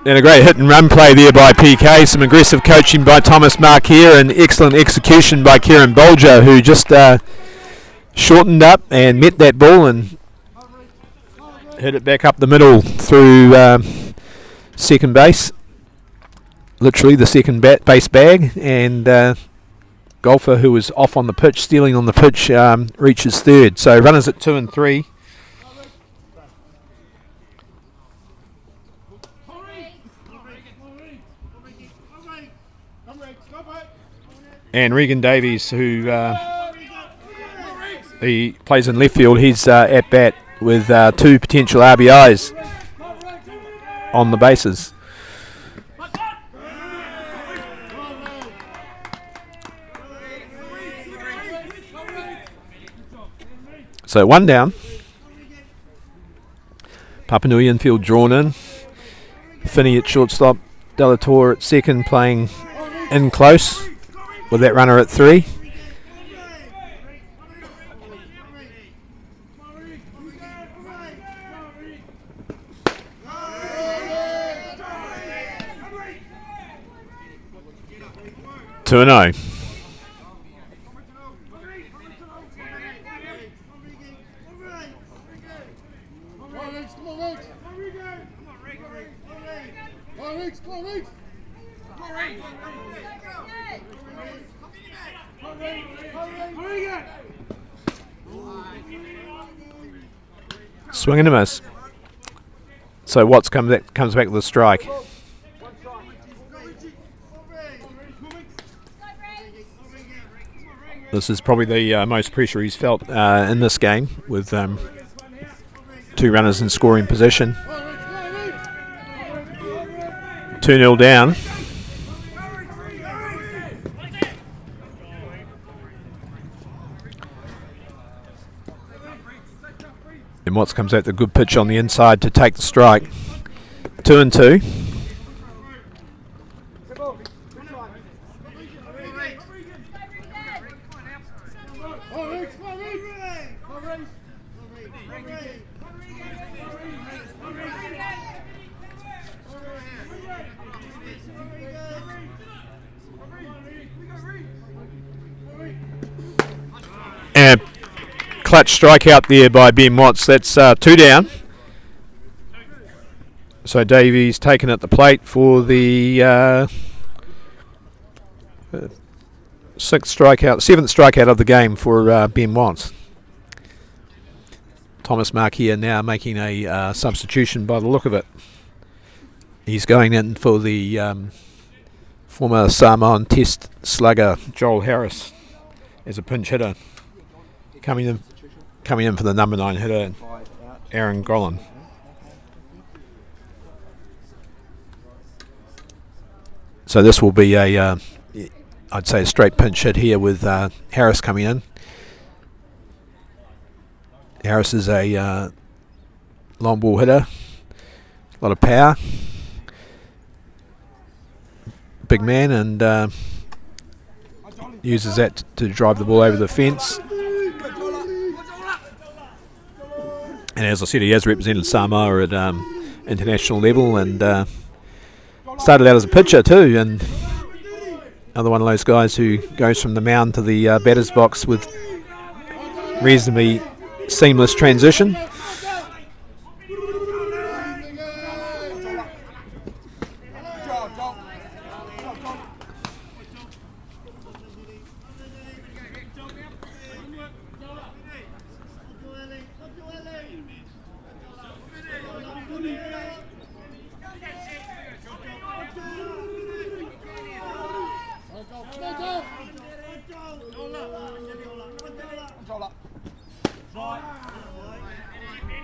A: and a great hit and run play there by PK. Some aggressive coaching by Thomas Mark here, and excellent execution by Kieran Bolger, who just shortened up and met that ball and hit it back up the middle through second base. Literally the second base bag, and Golfer, who was off on the pitch, stealing on the pitch, reaches third. So runners at 2 and 3. And Regan Davies, who he plays in left field, he's at bat with 2 potential RBIs on the bases. So 1 down. Papanui infield drawn in. Finney at shortstop. Delator at second, playing in close with that runner at 3. Two and 0. Swing and a miss. So Watts comes back with a strike. This is probably the most pressure he's felt in this game, with 2 runners in scoring position. 2-0 down. And Watts comes out the good pitch on the inside to take the strike. 2 and 2. And clutch strikeout there by Ben Watts. That's 2 down. So Davies taken at the plate for the 7th strikeout of the game for Ben Watts. Thomas Markia now making a substitution by the look of it. He's going in for the former Samoan Test slugger Joel Harris as a pinch hitter. Coming in for the number 9 hitter, Aaron Gollan. So this will be I'd say a straight pinch hit here with Harris coming in. Harris is a long ball hitter, a lot of power, big man, and uses that to drive the ball over the fence. And as I said, he has represented Samoa at international level, and started out as a pitcher too, and another one of those guys who goes from the mound to the batter's box with reasonably seamless transition.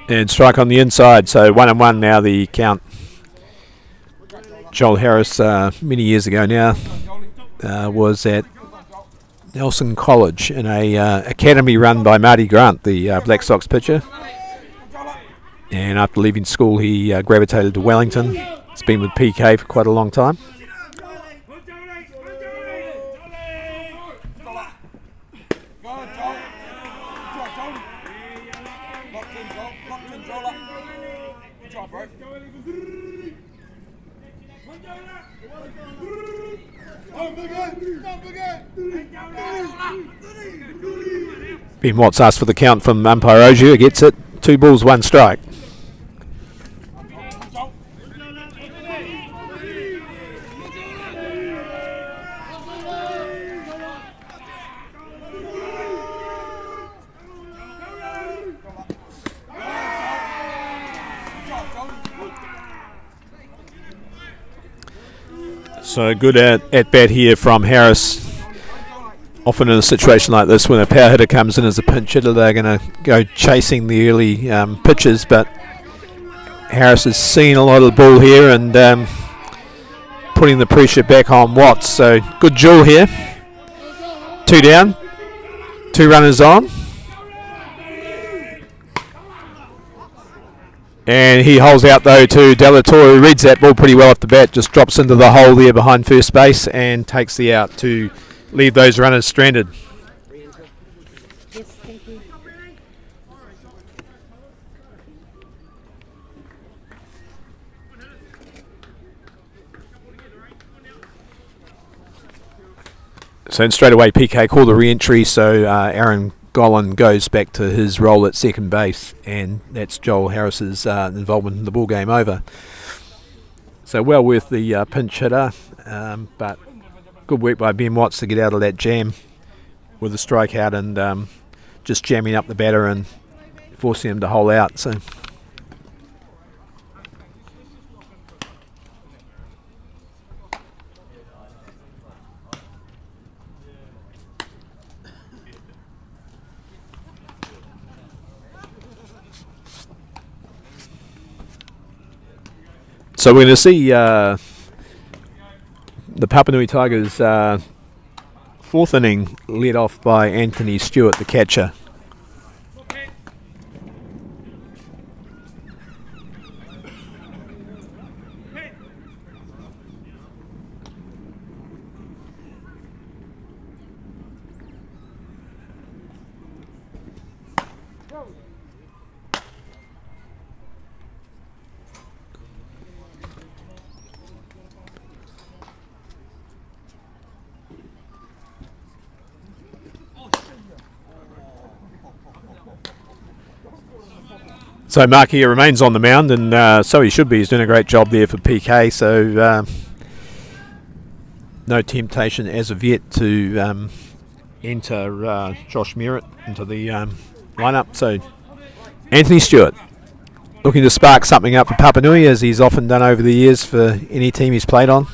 A: And strike on the inside, so 1-1 now the count. Joel Harris, many years ago now, was at Nelson College in a academy run by Marty Grant, the Black Sox pitcher. And after leaving school, he gravitated to Wellington. He's been with PK for quite a long time. Ben Watts asked for the count from umpire Ogier, gets it. 2 balls, 1 strike. So good at bat here from Harris. often in a situation like this, when a power hitter comes in as a pinch hitter, they're going to go chasing the early pitches, but Harris has seen a lot of the ball here and putting the pressure back on Watts. So good duel here. 2 down, 2 runners on. And he holds out though to Delatorre, who reads that ball pretty well off the bat, just drops into the hole there behind first base and takes the out to leave those runners stranded.
D: Yes, thank you.
A: So then straight away PK called the re-entry, so Aaron Gollan goes back to his role at second base, and that's Joel Harris's involvement in the ball game over. So well worth the pinch hitter, but good work by Ben Watts to get out of that jam with a strikeout and just jamming up the batter and forcing him to hole out. So we're going to see the Papanui Tigers 4th inning led off by Anthony Stewart, the catcher. So Markia remains on the mound, and so he should be. He's doing a great job there for PK, so no temptation as of yet to enter Josh Merritt into the lineup. So Anthony Stewart looking to spark something up for Papanui, as he's often done over the years for any team he's played on.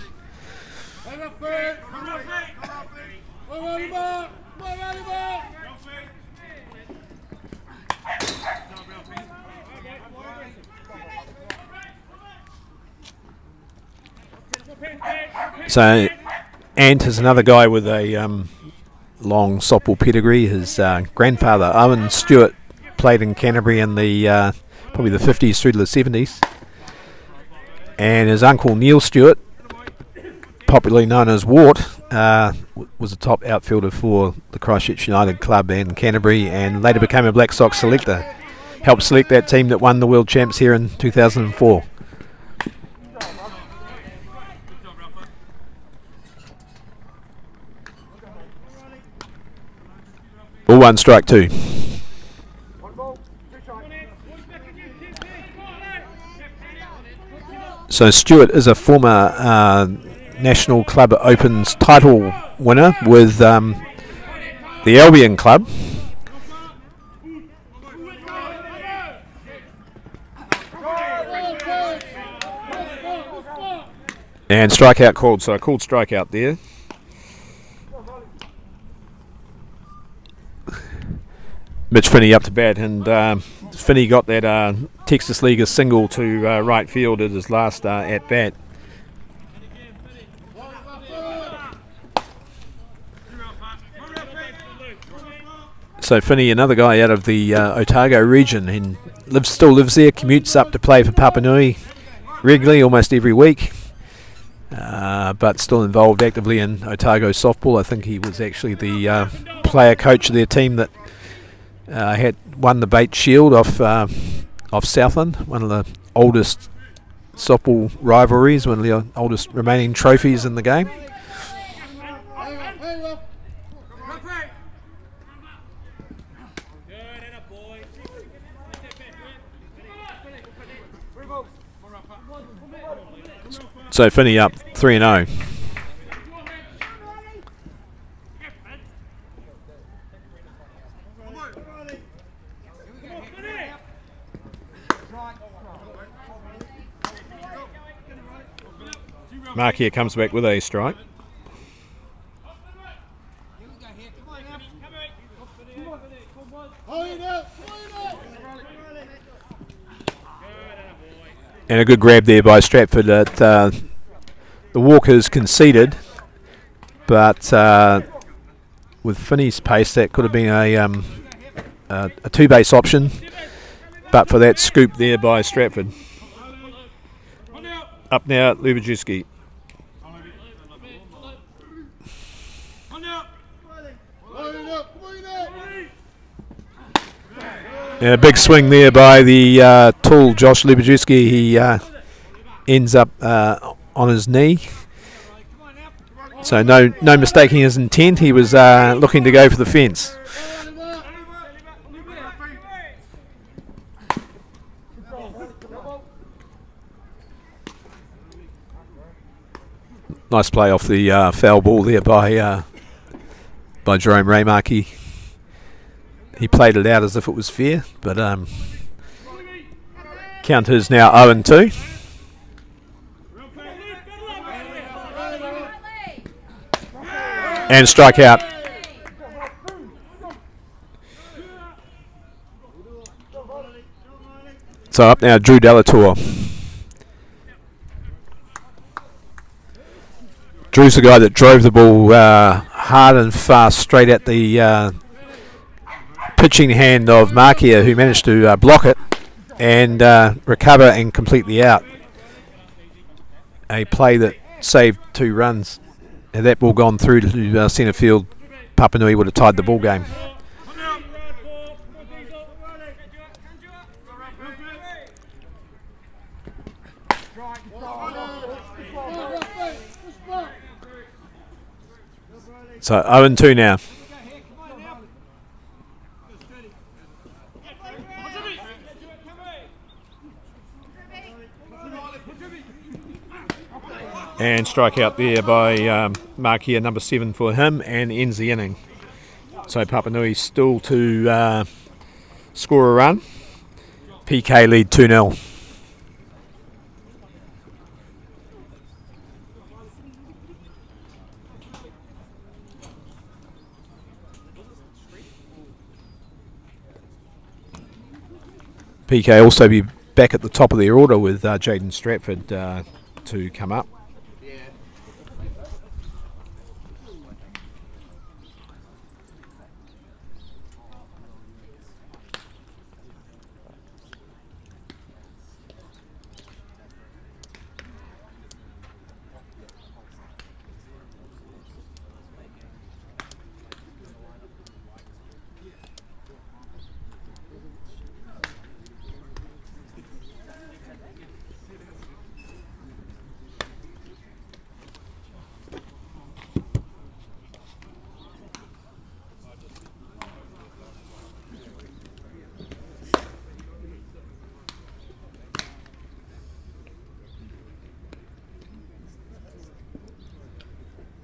A: So Ant is another guy with a long softball pedigree. His grandfather, Owen Stewart, played in Canterbury in the probably the 50s through to the 70s. And his uncle Neil Stewart, popularly known as Wart, was a top outfielder for the Christchurch United club and Canterbury, and later became a Black Sox selector. Helped select that team that won the World Champs here in 2004. Ball 1, strike 2. So Stewart is a former National Club Opens title winner with the Albion Club. And strikeout called, so a called strikeout there. Mitch Finney up to bat, and Finney got that Texas Leaguer single to right field at his last at bat. So Finney, another guy out of the Otago region, and still lives there, commutes up to play for Papanui regularly, almost every week, but still involved actively in Otago softball. I think he was actually the player coach of their team that had won the Bates Shield off Southland, one of the oldest softball rivalries, one of the oldest remaining trophies in the game. So Finney up 3-0. Mark here comes back with a strike. And a good grab there by Stratford. The Walkers conceded, but with Finney's pace, that could have been a two-base option, but for that scoop there by Stratford. Up now, Lubajewski. Yeah, a big swing there by the tall Josh Lubajewski. He ends up on his knee. So no mistaking his intent. He was looking to go for the fence. Nice play off the foul ball there by Jerome Raymarkey. He played it out as if it was fair, but count is now 0-2. And strike out. So up now, Drew Delatour. Drew's the guy that drove the ball hard and fast straight at the pitching hand of Markia, who managed to block it and recover and complete the out. A play that saved 2 runs. Had that ball gone through to centre field, Papanui would have tied the ball game. So 0-2 now. And strike out there by Markia, number 7 for him, and ends the inning. So Papanui still to score a run. PK lead 2-0. PK also be back at the top of their order with Jaden Stratford to come up.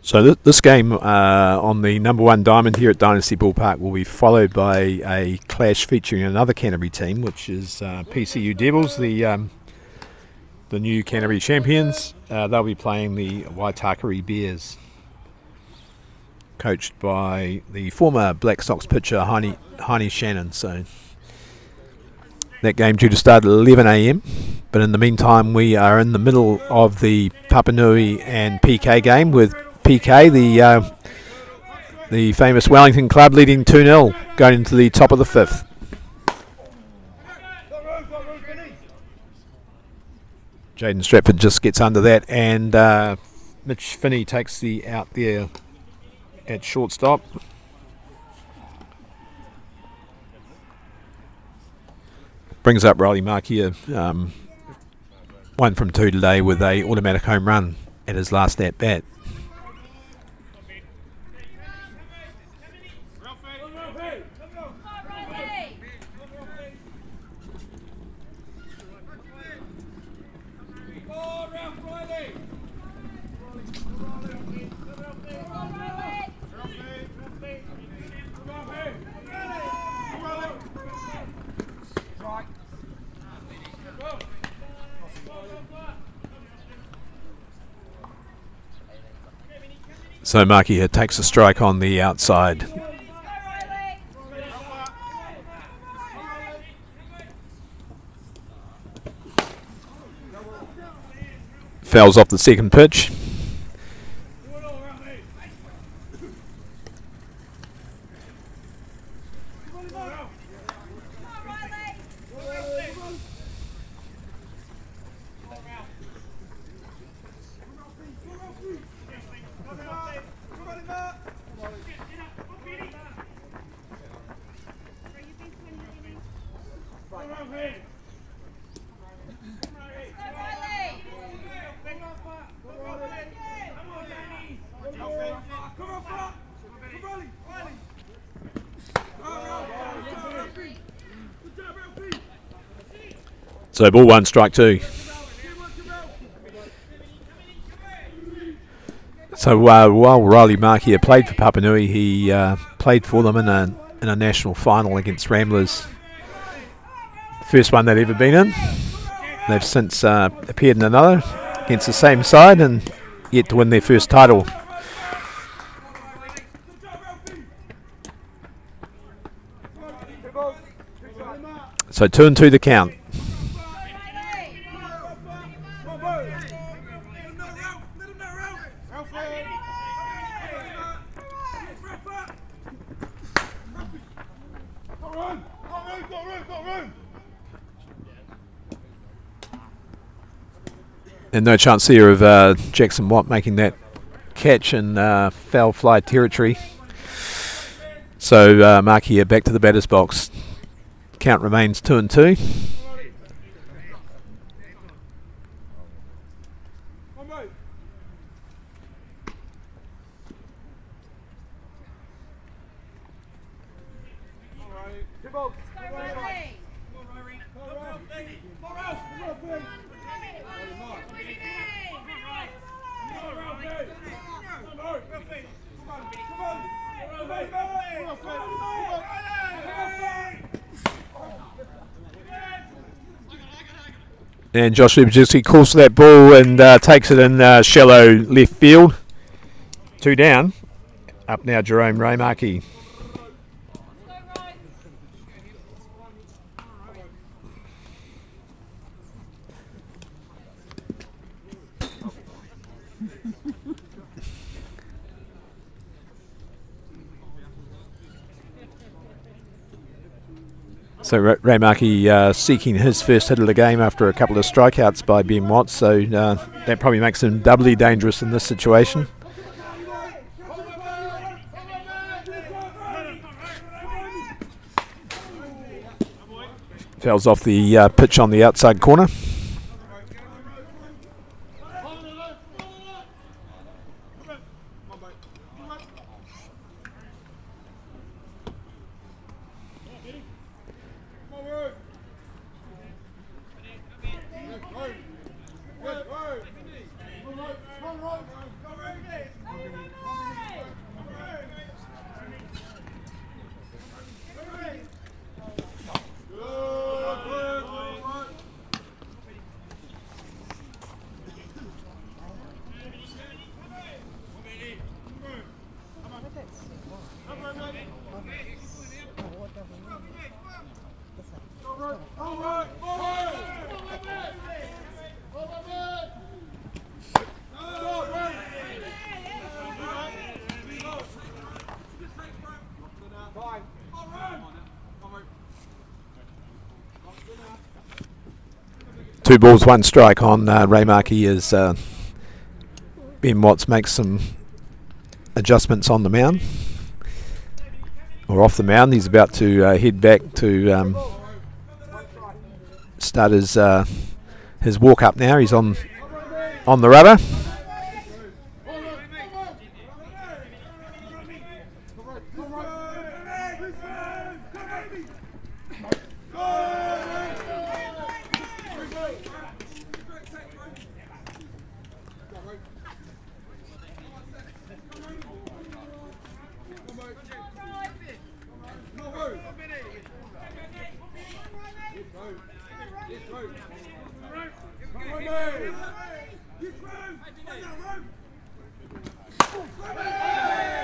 A: So this game on the number 1 diamond here at Dynasty Ballpark will be followed by a clash featuring another Canterbury team, which is PCU Devils, the new Canterbury champions. They'll be playing the Waitakere Bears, coached by the former Black Sox pitcher Heine Shannon. So that game due to start at 11 a.m. But in the meantime, we are in the middle of the Papanui and PK game with PK, the famous Wellington club, leading 2-0 going into the top of the 5th. Jaden Stratford just gets under that, and Mitch Finney takes the out there at shortstop. Brings up Riley Markia, 1 from 2 today with a automatic home run at his last at bat. So Markia takes a strike on the outside. Fouls off the second pitch. So ball 1, strike 2. So while Riley Markey had played for Papanui, he played for them in a national final against Ramblers. First one they'd ever been in. They've since appeared in another against the same side and yet to win their first title. So 2-2 the count. And no chance here of Jackson Watt making that catch in foul fly territory. So Mark here back to the batter's box. Count remains 2-2. And Josh Lubajewski calls for that ball and takes it in shallow left field. 2 down. Up now Jerome Raymarkey. So Raymarkey seeking his first hit of the game after a couple of strikeouts by Ben Watts, so that probably makes him doubly dangerous in this situation. Fouls off the pitch on the outside corner. Two balls, one strike on Raymarkey as Ben Watts makes some adjustments on the mound, or off the mound. He's about to head back to start his walk up now. He's on the rubber.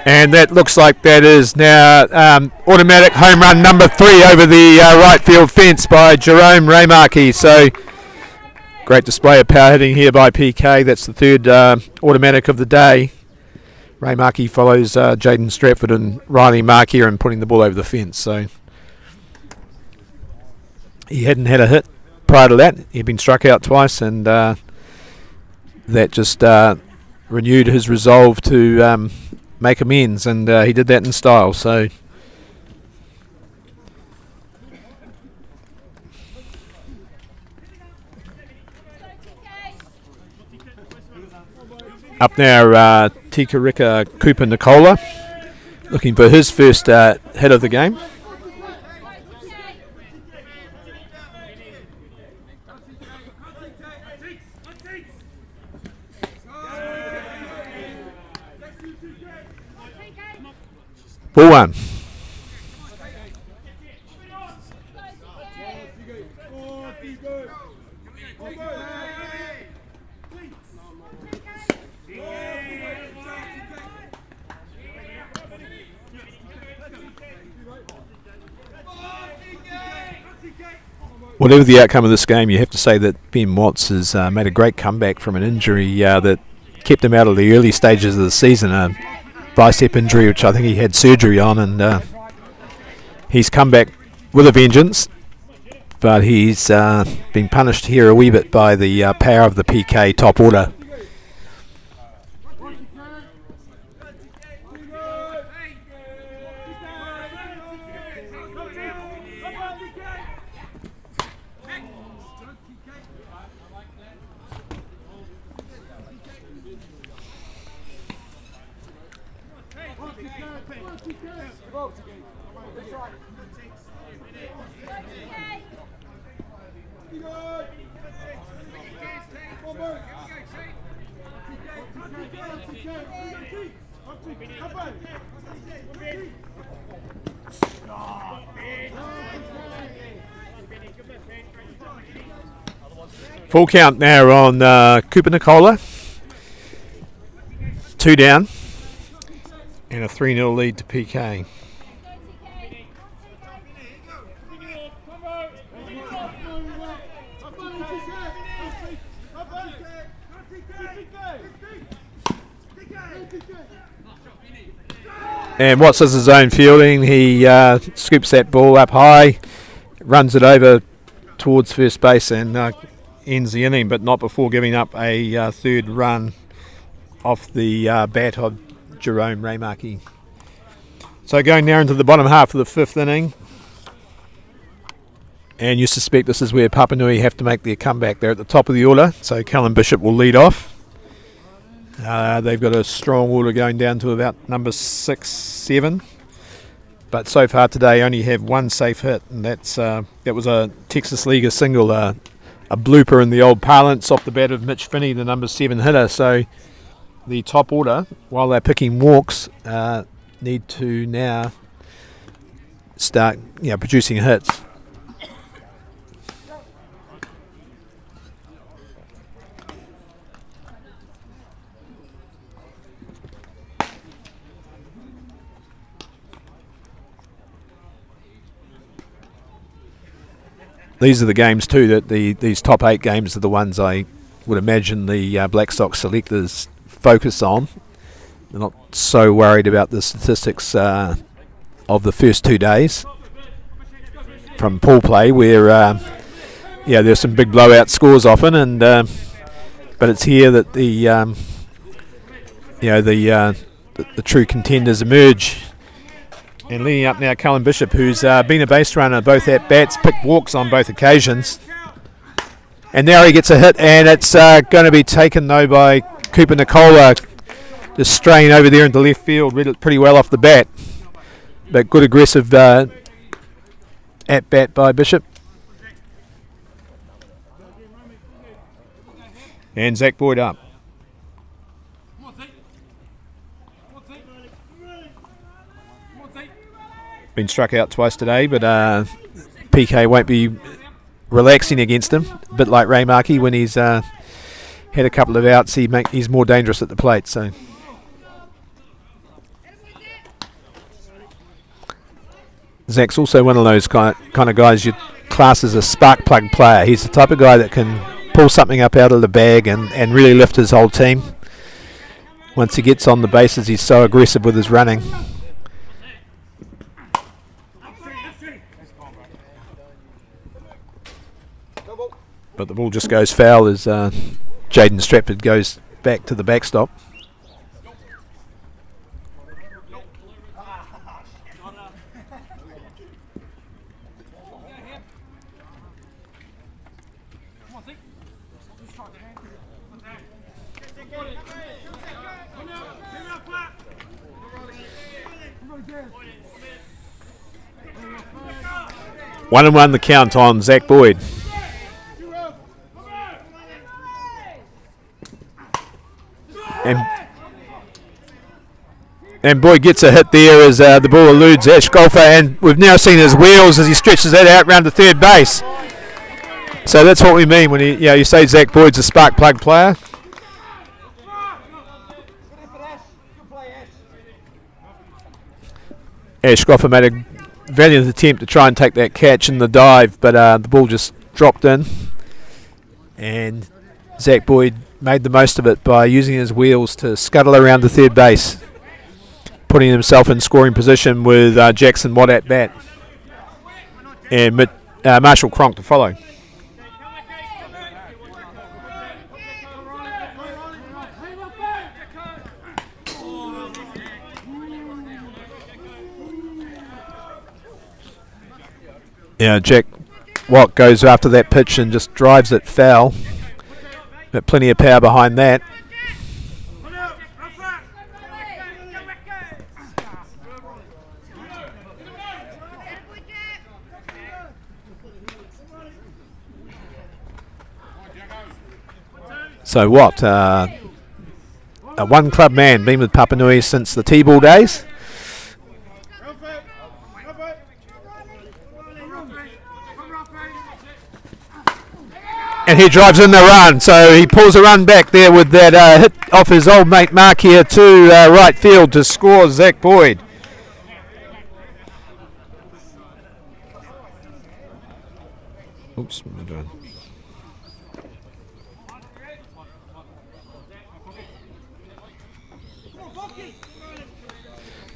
A: And that looks like that is now automatic home run number 3 over the right field fence by Jerome Raymarkey. So Great display of power hitting here by PK. That's the third automatic of the day. Ray Markey follows Jaden Stratford and Riley Mark here in putting the ball over the fence. So he hadn't had a hit prior to that. He'd been struck out twice, and that just renewed his resolve to make amends, and he did that in style. So up now, Tikarika Cooper Nicola, looking for his first hit of the game. Ball one. Whatever the outcome of this game, you have to say that Ben Watts has made a great comeback from an injury that kept him out of the early stages of the season, a bicep injury which I think he had surgery on, and he's come back with a vengeance, but he's been punished here a wee bit by the power of the PK top order. Full count now on Cooper Nicola. 2 down and a 3-0 lead to PK. And Watts does his own fielding. He scoops that ball up high, runs it over towards first base, and ends the inning, but not before giving up a third run off the bat of Jerome Raymarkey. So going now into the bottom half of the 5th inning, and you suspect this is where Papanui have to make their comeback. They're at the top of the order, so Callum Bishop will lead off. They've got a strong order going down to about number 6, 7. But so far today only have one safe hit, and that was a Texas Leaguer single, a blooper in the old parlance off the bat of Mitch Finney, the number 7 hitter. So the top order, while they're picking walks, need to now start producing hits. These are the games too that these top 8 games are the ones I would imagine the Blackstock selectors focus on. They're not so worried about the statistics of the first 2 days from pool play, where there's some big blowout scores often, and but it's here that the true contenders emerge. And leading up now, Callum Bishop, who's been a base runner both at bats, picked walks on both occasions. And now he gets a hit, and it's going to be taken though by Cooper Nicola, just straying over there into left field, read it pretty well off the bat. But good aggressive at bat by Bishop. And Zach Boyd up. Been struck out twice today, but PK won't be relaxing against him. A bit like Ray Markey, when he's had a couple of outs, he's more dangerous at the plate. So Zach's also one of those kind of guys you class as a spark plug player. He's the type of guy that can pull something up out of the bag and really lift his whole team. Once he gets on the bases, he's so aggressive with his running. But the ball just goes foul as Jaden Stratford goes back to the backstop. One and one the count on Zach Boyd. And Boyd gets a hit there as the ball eludes Ash Golfer, and we've now seen his wheels as he stretches that out round to third base. So that's what we mean when you say Zach Boyd's a spark plug player. Ash Golfer made a valiant attempt to try and take that catch in the dive, but the ball just dropped in, and Zach Boyd made the most of it by using his wheels to scuttle around to third base, putting himself in scoring position with Jackson Watt at bat and Marshall Cronk to follow. Yeah, Jack Watt goes after that pitch and just drives it foul. Got plenty of power behind that. So Watt, a one club man, been with Papanui since the T-ball days. And he drives in the run, so he pulls a run back there with that hit off his old mate Mark here to right field to score Zach Boyd. Oops, what am I doing?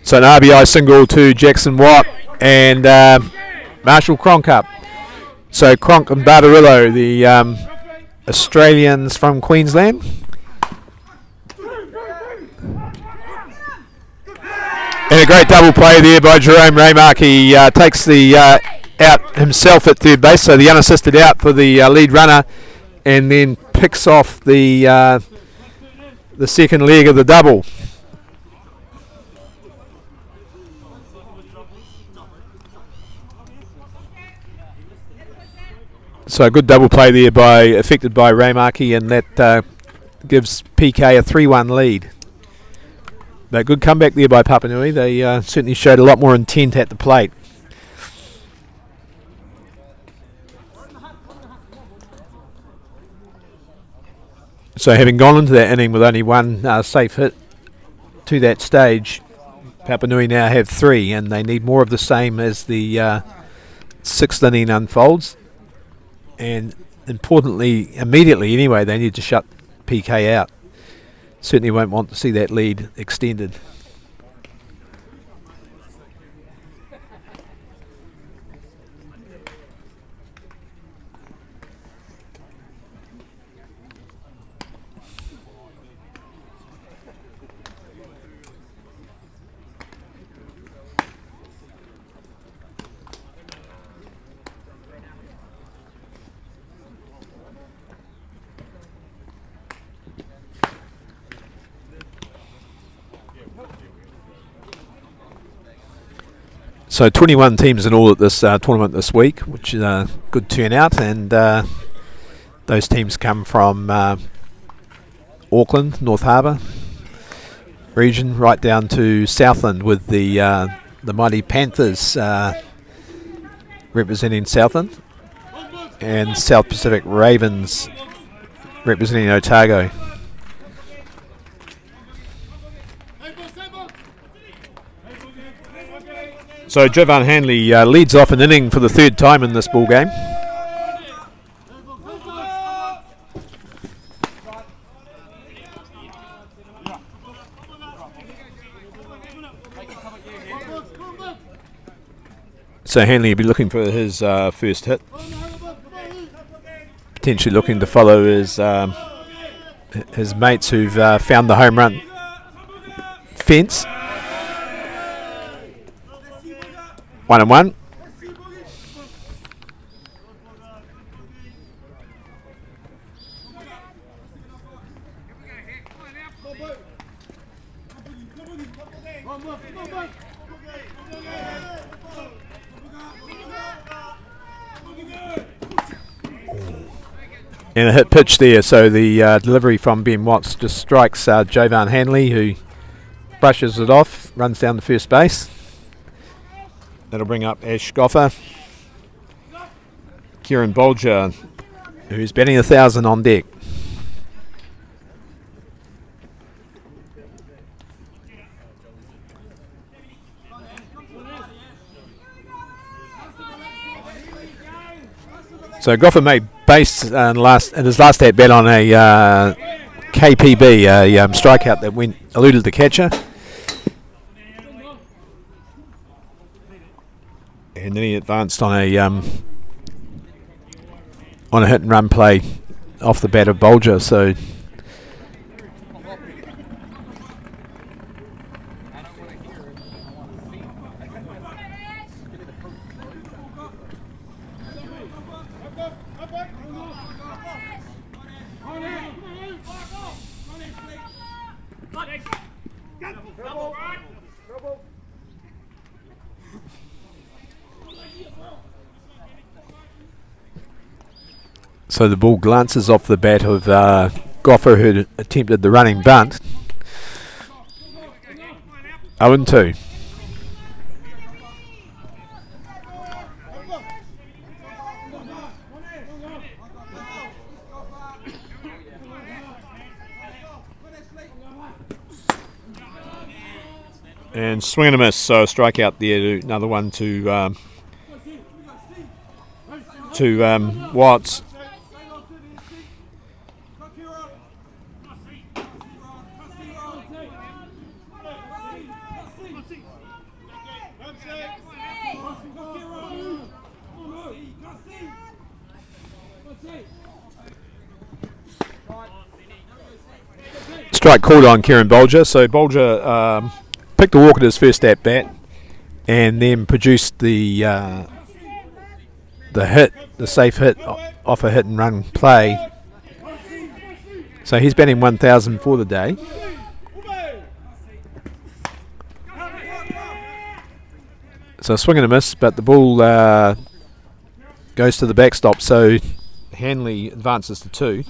A: So an RBI single to Jackson Watt and Marshall Cronk up. So Cronk and Bardarillo, the Australians from Queensland. And a great double play there by Jerome Raymark. He takes the out himself at third base, so the unassisted out for the lead runner, and then picks off the second leg of the double. So a good double play there effected by Raymarki, and that gives PK a 3-1 lead. But good comeback there by Papanui. They certainly showed a lot more intent at the plate. So having gone into that inning with only one safe hit to that stage, Papanui now have 3, and they need more of the same as the sixth inning unfolds. And importantly, immediately anyway, they need to shut PK out. Certainly won't want to see that lead extended. So 21 teams in all at this tournament this week, which is a good turnout, and those teams come from Auckland, North Harbour region, right down to Southland, with the mighty Panthers representing Southland, and South Pacific Ravens representing Otago. So Jovan Hanley leads off an inning for the third time in this ball game. So Hanley will be looking for his first hit. Potentially looking to follow his mates who've found the home run fence. 1-1. And a hit pitch there, so the delivery from Ben Watts just strikes Jovan Hanley, who brushes it off, runs down to first base. That'll bring up Ash Goffer. Kieran Bolger, who's batting 1,000 on deck. So Goffer made base in his last at bat on a KPB, a strikeout that eluded the catcher. And then he advanced on a hit and run play off the bat of Bolger. So So the ball glances off the bat of Goffer, who had attempted the running bunt. 0-2. And swing and a miss, so a strikeout there, another one to Watts. Strike called on Kieran Bolger, so Bolger picked a walk at his first at bat, and then produced the safe hit off a hit and run play. So he's batting 1,000 for the day. So a swing and a miss, but the ball goes to the backstop, so Hanley advances to 2.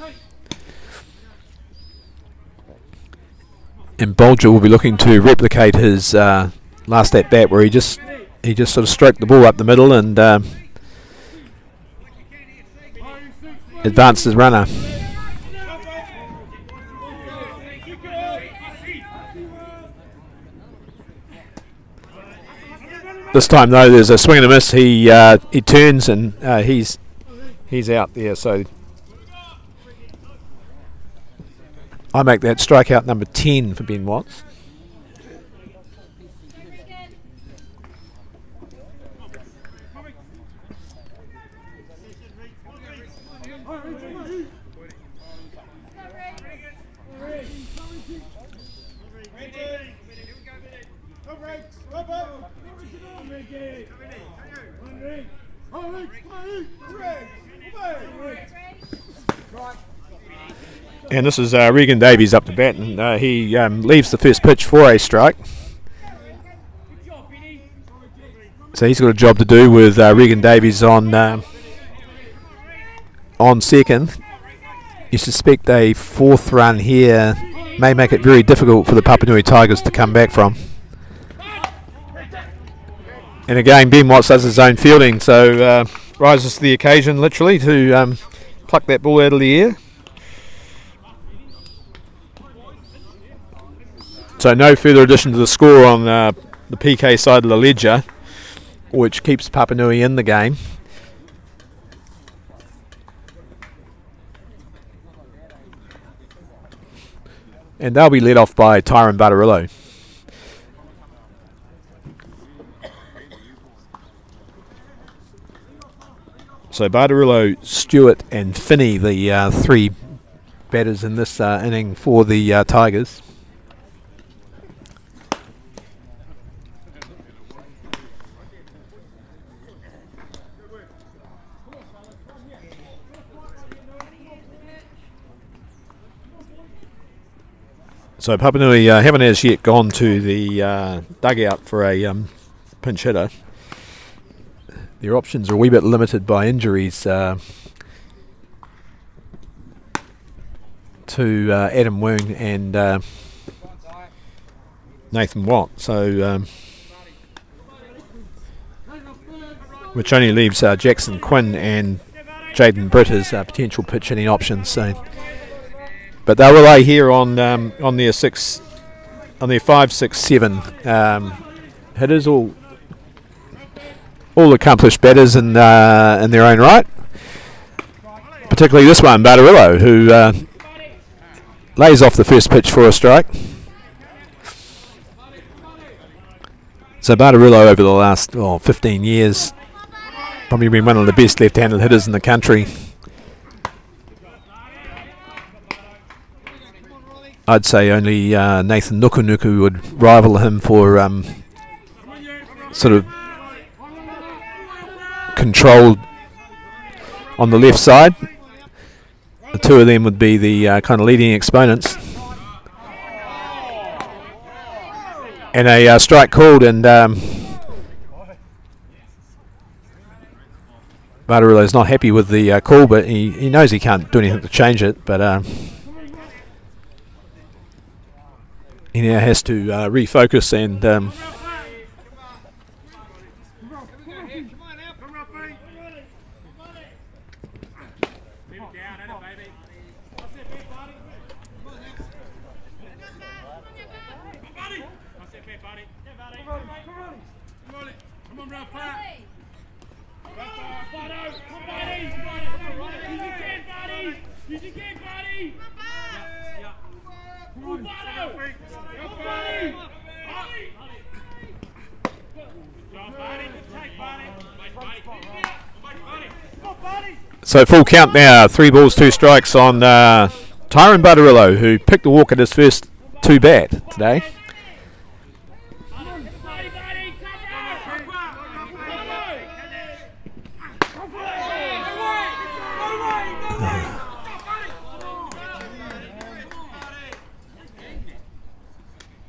A: And Bolger will be looking to replicate his last at bat, where he just sort of stroked the ball up the middle and advanced his runner. This time though, there's a swing and a miss. He turns and he's out there. So I make that strikeout number 10 for Ben Watts. And this is Regan Davies up to bat, and he leaves the first pitch for a strike. So he's got a job to do with Regan Davies on second. You suspect a 4th run here may make it very difficult for the Papanui Tigers to come back from. And again, Ben Watts does his own fielding, so rises to the occasion literally to pluck that ball out of the air. So no further addition to the score on the PK side of the ledger, which keeps Papanui in the game. And they'll be led off by Tyron Butterillo. So Bardarillo, Stewart and Finney, the three batters in this inning for the Tigers. So Papanui haven't as yet gone to the dugout for a pinch hitter. Their options are a wee bit limited by injuries to Adam Woong and Nathan Watt. So which only leaves Jackson Quinn and Jaden Britt as potential pitch hitting options. So. But they will lay here on their 5, 6, 7 hitters, all accomplished batters in their own right. Particularly this one, Bardarillo, who lays off the first pitch for a strike. So Bardarillo over the last 15 years, probably been one of the best left-handed hitters in the country. I'd say only Nathan Nukunuku would rival him for sort of controlled on the left side. The two of them would be the kind of leading exponents. And a strike called, and Bardarillo's not happy with the call, but he knows he can't do anything to change it, but he now has to refocus and so full count now, 3 balls, 2 strikes on Tyron Bardarillo, who picked a walk at his first 2 bat today.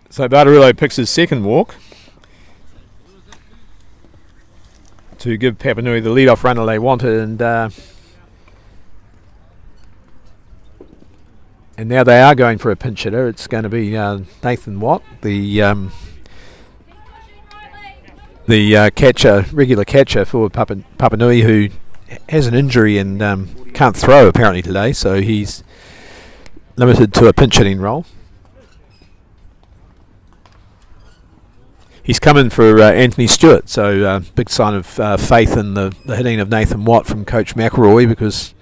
A: So Bardarillo picks his second walk to give Papanui the lead-off runner they wanted, and now they are going for a pinch hitter. It's going to be Nathan Watt, the catcher, regular catcher for Papanui, who has an injury and can't throw apparently today, so he's limited to a pinch hitting role. He's come in for Anthony Stewart, so big sign of faith in the hitting of Nathan Watt from Coach McElroy, because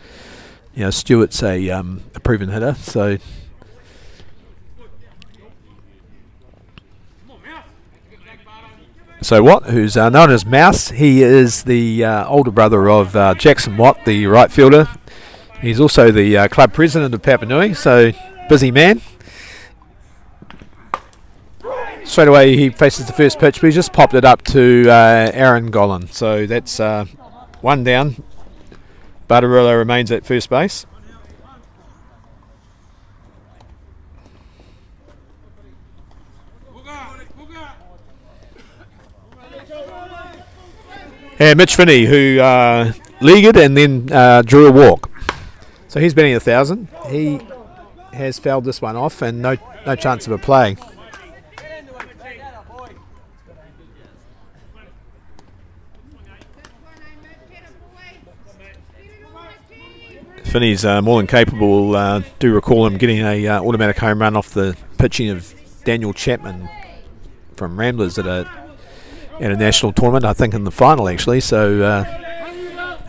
A: Stewart's a proven hitter. So Watt, who's known as Mouse, he is the older brother of Jackson Watt, the right fielder. He's also the club president of Papanui, so busy man. Straight away he faces the first pitch, but he just popped it up to Aaron Gollan. So that's 1 down. Bardarillo remains at first base. And Mitch Finney, who leagued and then drew a walk. So he's batting 1,000. He has fouled this one off, and no chance of a play. Finney's more than capable. Do recall him getting a automatic home run off the pitching of Daniel Chapman from Ramblers at a national tournament, I think in the final actually. So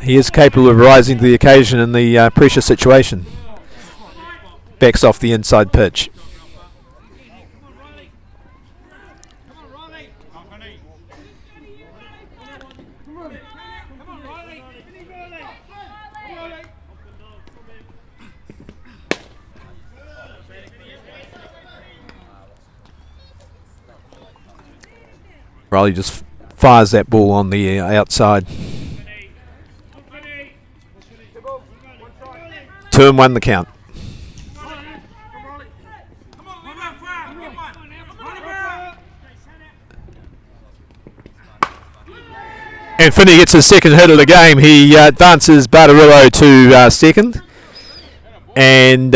A: he is capable of rising to the occasion in the pressure situation. Backs off the inside pitch. Riley just fires that ball on the outside. 2-1 the count. And Finney gets his second hit of the game. He advances Bartarillo to second and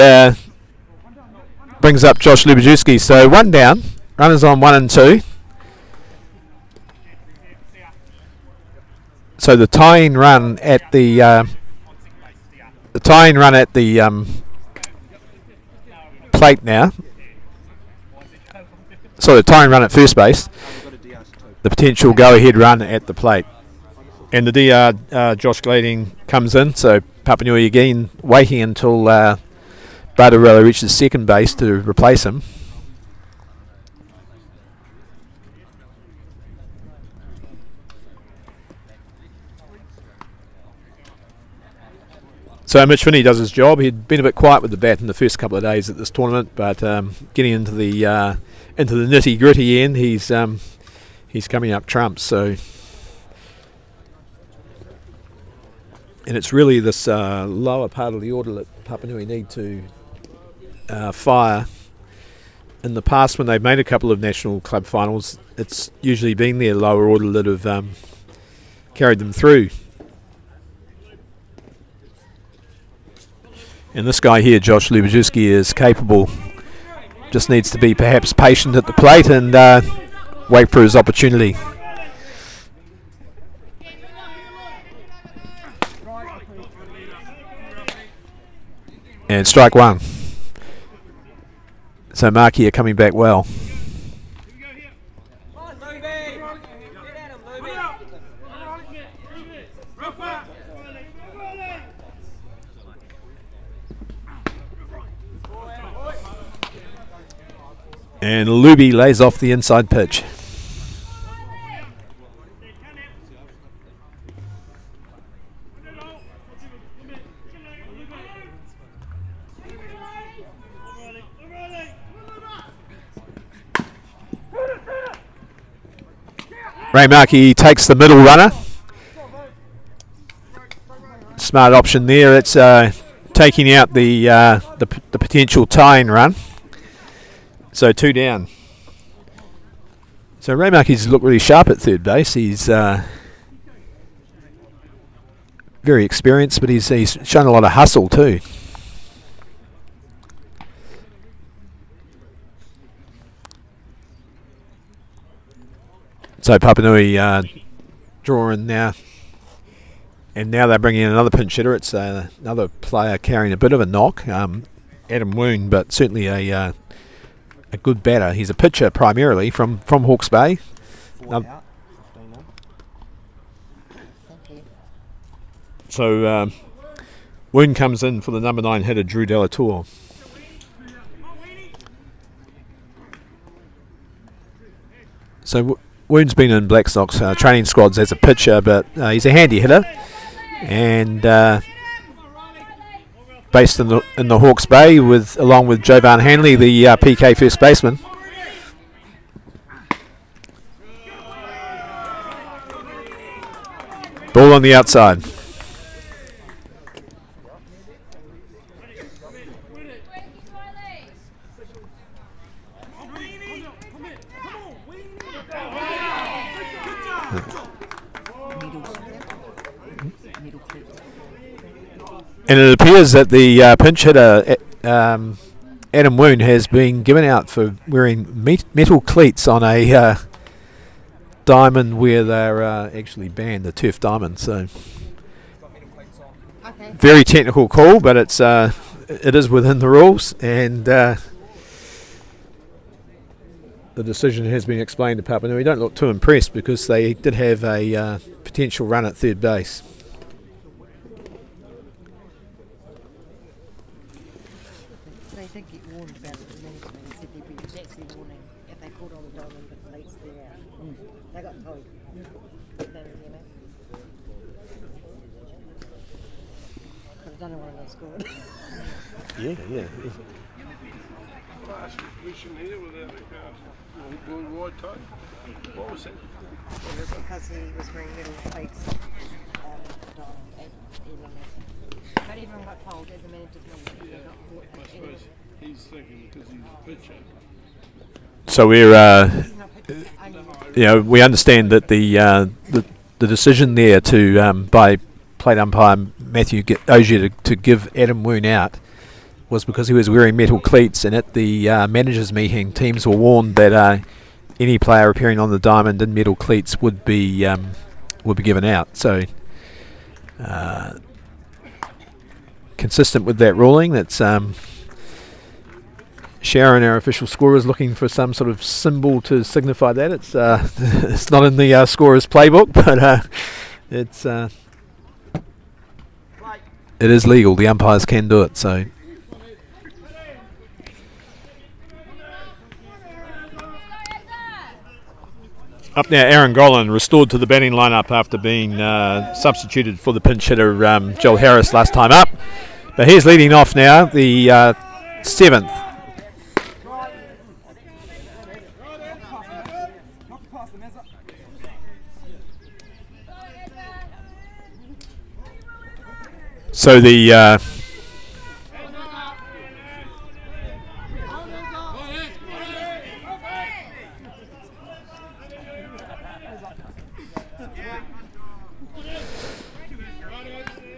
A: brings up Josh Lubajewski. So 1 down, runners on 1 and 2. So the tying run at the plate now. So the tying run at first base. The potential go-ahead run at the plate. And the DR, Josh Glading, comes in. So Papanui again waiting until Bartarillo reaches second base to replace him. So Mitch Finney does his job. He'd been a bit quiet with the bat in the first couple of days at this tournament, but getting into the nitty gritty end, he's coming up trumps. So, and it's really this lower part of the order that Papanui need to fire. In the past, when they've made a couple of national club finals, it's usually been their lower order that have carried them through. And this guy here, Josh Lubajewski, is capable. Just needs to be perhaps patient at the plate and wait for his opportunity. And strike 1. So Markey are coming back well. And Luby lays off the inside pitch. Ray Markey takes the middle runner. Smart option there. It's taking out the potential tying run. So 2 down. So Ray Markey's looked really sharp at third base. He's very experienced, but he's shown a lot of hustle too. So Papanui drawing now. And now they're bringing in another pinch hitter. It's another player carrying a bit of a knock. Adam Woon, but certainly a good batter. He's a pitcher primarily from Hawke's Bay. So Woon comes in for the number 9 hitter, Drew Delatour. So Woon's been in Black Sox training squads as a pitcher, but he's a handy hitter, and based in the Hawke's Bay, along with Jovan Hanley, the PK first baseman. Ball on the outside. And it appears that the pinch hitter, Adam Woon, has been given out for wearing metal cleats on a diamond where they're actually banned, the turf diamond. So, very technical call, but it is within the rules, and the decision has been explained to Papanui. Don't look too impressed because they did have a potential run at third base.
D: They did get warned about it in management and said there'd be a taxi warning if they pulled on the diamond but plates there. They got told. don't know what I scored.
A: Yeah.
F: Last position here without a going wide toe. What was it?
D: Because he was wearing little plates. But everyone got told as a manager's number. They got bought
F: I
D: back
F: suppose he's thinking because he's a pitcher.
A: So we're, we understand that the decision there to by plate umpire Matthew Ogier to give Adam Woon out was because he was wearing metal cleats, and at the managers' meeting, teams were warned that any player appearing on the diamond in metal cleats would be given out. So, consistent with that ruling, that's Sharon, our official scorer, is looking for some sort of symbol to signify that. It's it's not in the scorer's playbook, but it is legal. The umpires can do it. So. Up now, Aaron Gollan, restored to the batting lineup after being substituted for the pinch hitter Joel Harris last time up. But he's leading off now, the seventh. So the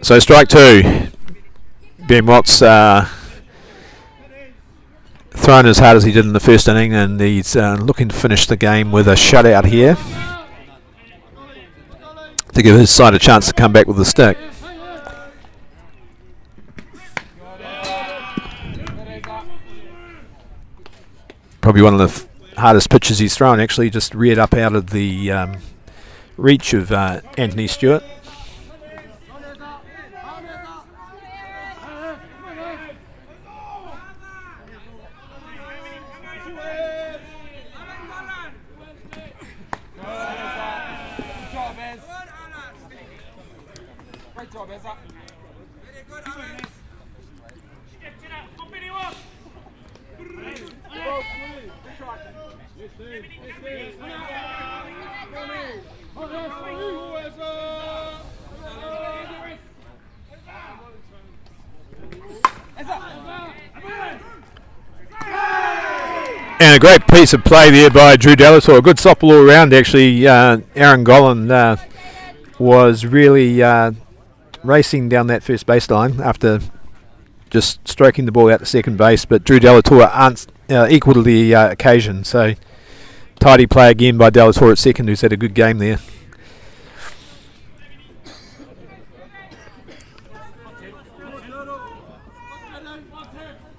A: so strike two. Ben Watts thrown as hard as he did in the first inning, and he's looking to finish the game with a shutout here to give his side a chance to come back with the stick. Probably one of the hardest pitches he's thrown, actually, just reared up out of the reach of Anthony Stewart. And a great piece of play there by Drew Delator. A good softball all around, actually. Aaron Gollan was really racing down that first baseline after just stroking the ball out to second base, but Drew Delator equal to the occasion. So tidy play again by Delator at second, who's had a good game there.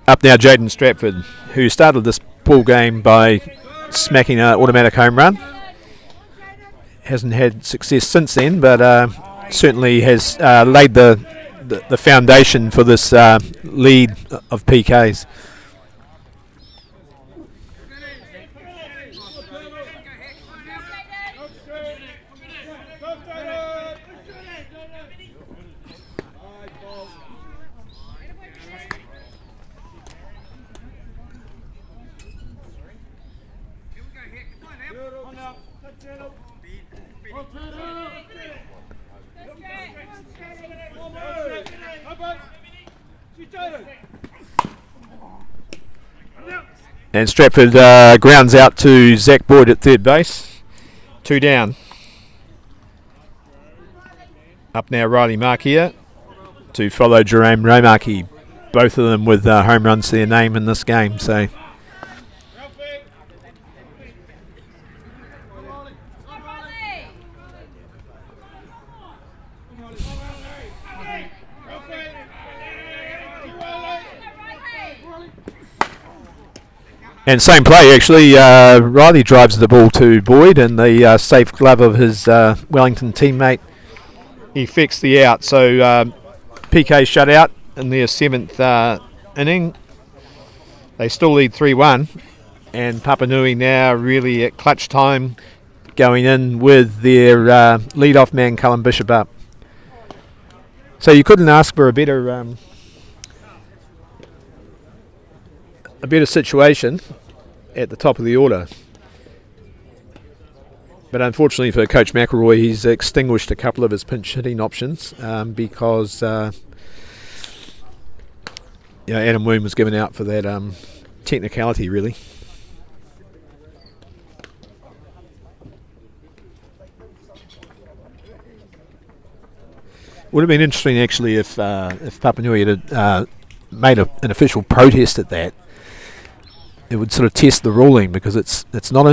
A: Up now, Jaden Stratford, who started this ball game by smacking an automatic home run. Hasn't had success since then, but certainly has laid the foundation for this lead of PKs. And Stratford grounds out to Zach Boyd at third base. 2 down. Up now Riley Mark here to follow Jerome Romaki. Both of them with home runs to their name in this game. So and same play actually, Riley drives the ball to Boyd, and the safe glove of his Wellington teammate effects the out. So PK shut out in their 7th inning. They still lead 3-1, and Papanui now really at clutch time, going in with their lead-off man Cullen Bishop up. So you couldn't ask for a better situation at the top of the order. But unfortunately for Coach McElroy, he's extinguished a couple of his pinch hitting options because Adam Woon was given out for that technicality, really. Would have been interesting actually if Papanui had made an official protest at that. It would sort of test the ruling because it's not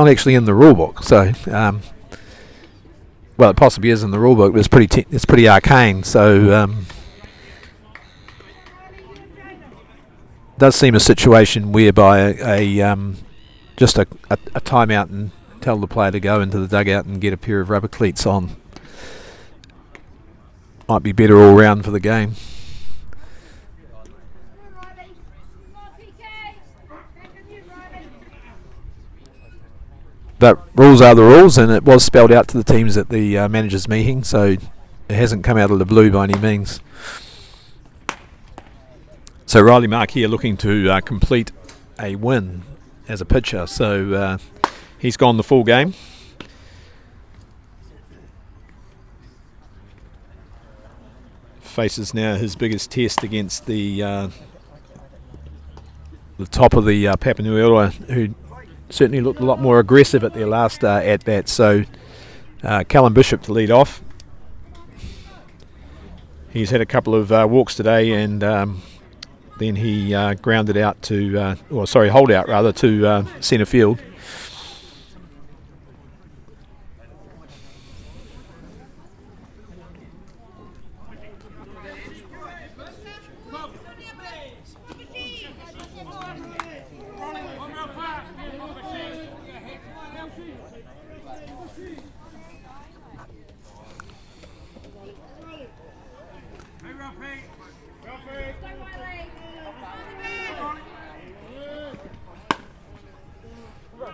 A: actually in the rule book. So well, it possibly is in the rule book, but it's pretty arcane. So does seem a situation whereby just a timeout and tell the player to go into the dugout and get a pair of rubber cleats on might be better all round for the game. But rules are the rules, and it was spelled out to the teams at the managers' meeting, so it hasn't come out of the blue by any means. So Riley Mark here looking to complete a win as a pitcher, so he's gone the full game. Faces now his biggest test against the top of the Papanui order, who certainly looked a lot more aggressive at their last at-bat. So Callum Bishop to lead off. He's had a couple of walks today, and then he grounded out to, hold out rather, to centre field.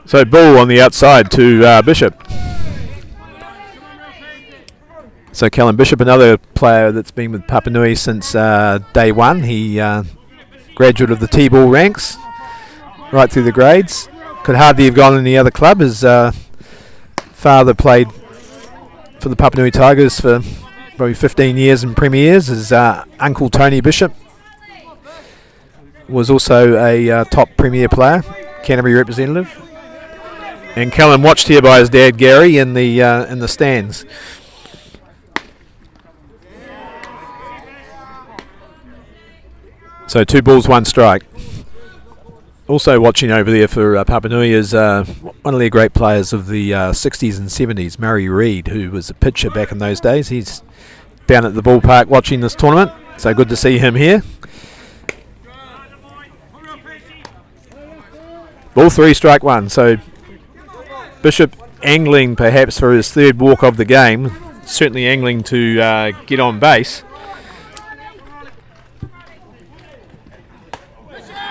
A: So ball on the outside to Bishop. So Callum Bishop, another player that's been with Papanui since day one. He graduate of the T-ball ranks, right through the grades. Could hardly have gone in any other club. His father played for the Papanui Tigers for probably 15 years in premiers. His uncle Tony Bishop was also a top premier player, Canterbury representative. And Callum watched here by his dad Gary in the stands. So 2 balls, 1 strike. Also watching over there for Papanui is one of their great players of the 60s and 70s, Murray Reid, who was a pitcher back in those days. He's down at the ballpark watching this tournament, so good to see him here. Ball 3, strike 1. So Bishop angling perhaps for his 3rd walk of the game, certainly angling to get on base.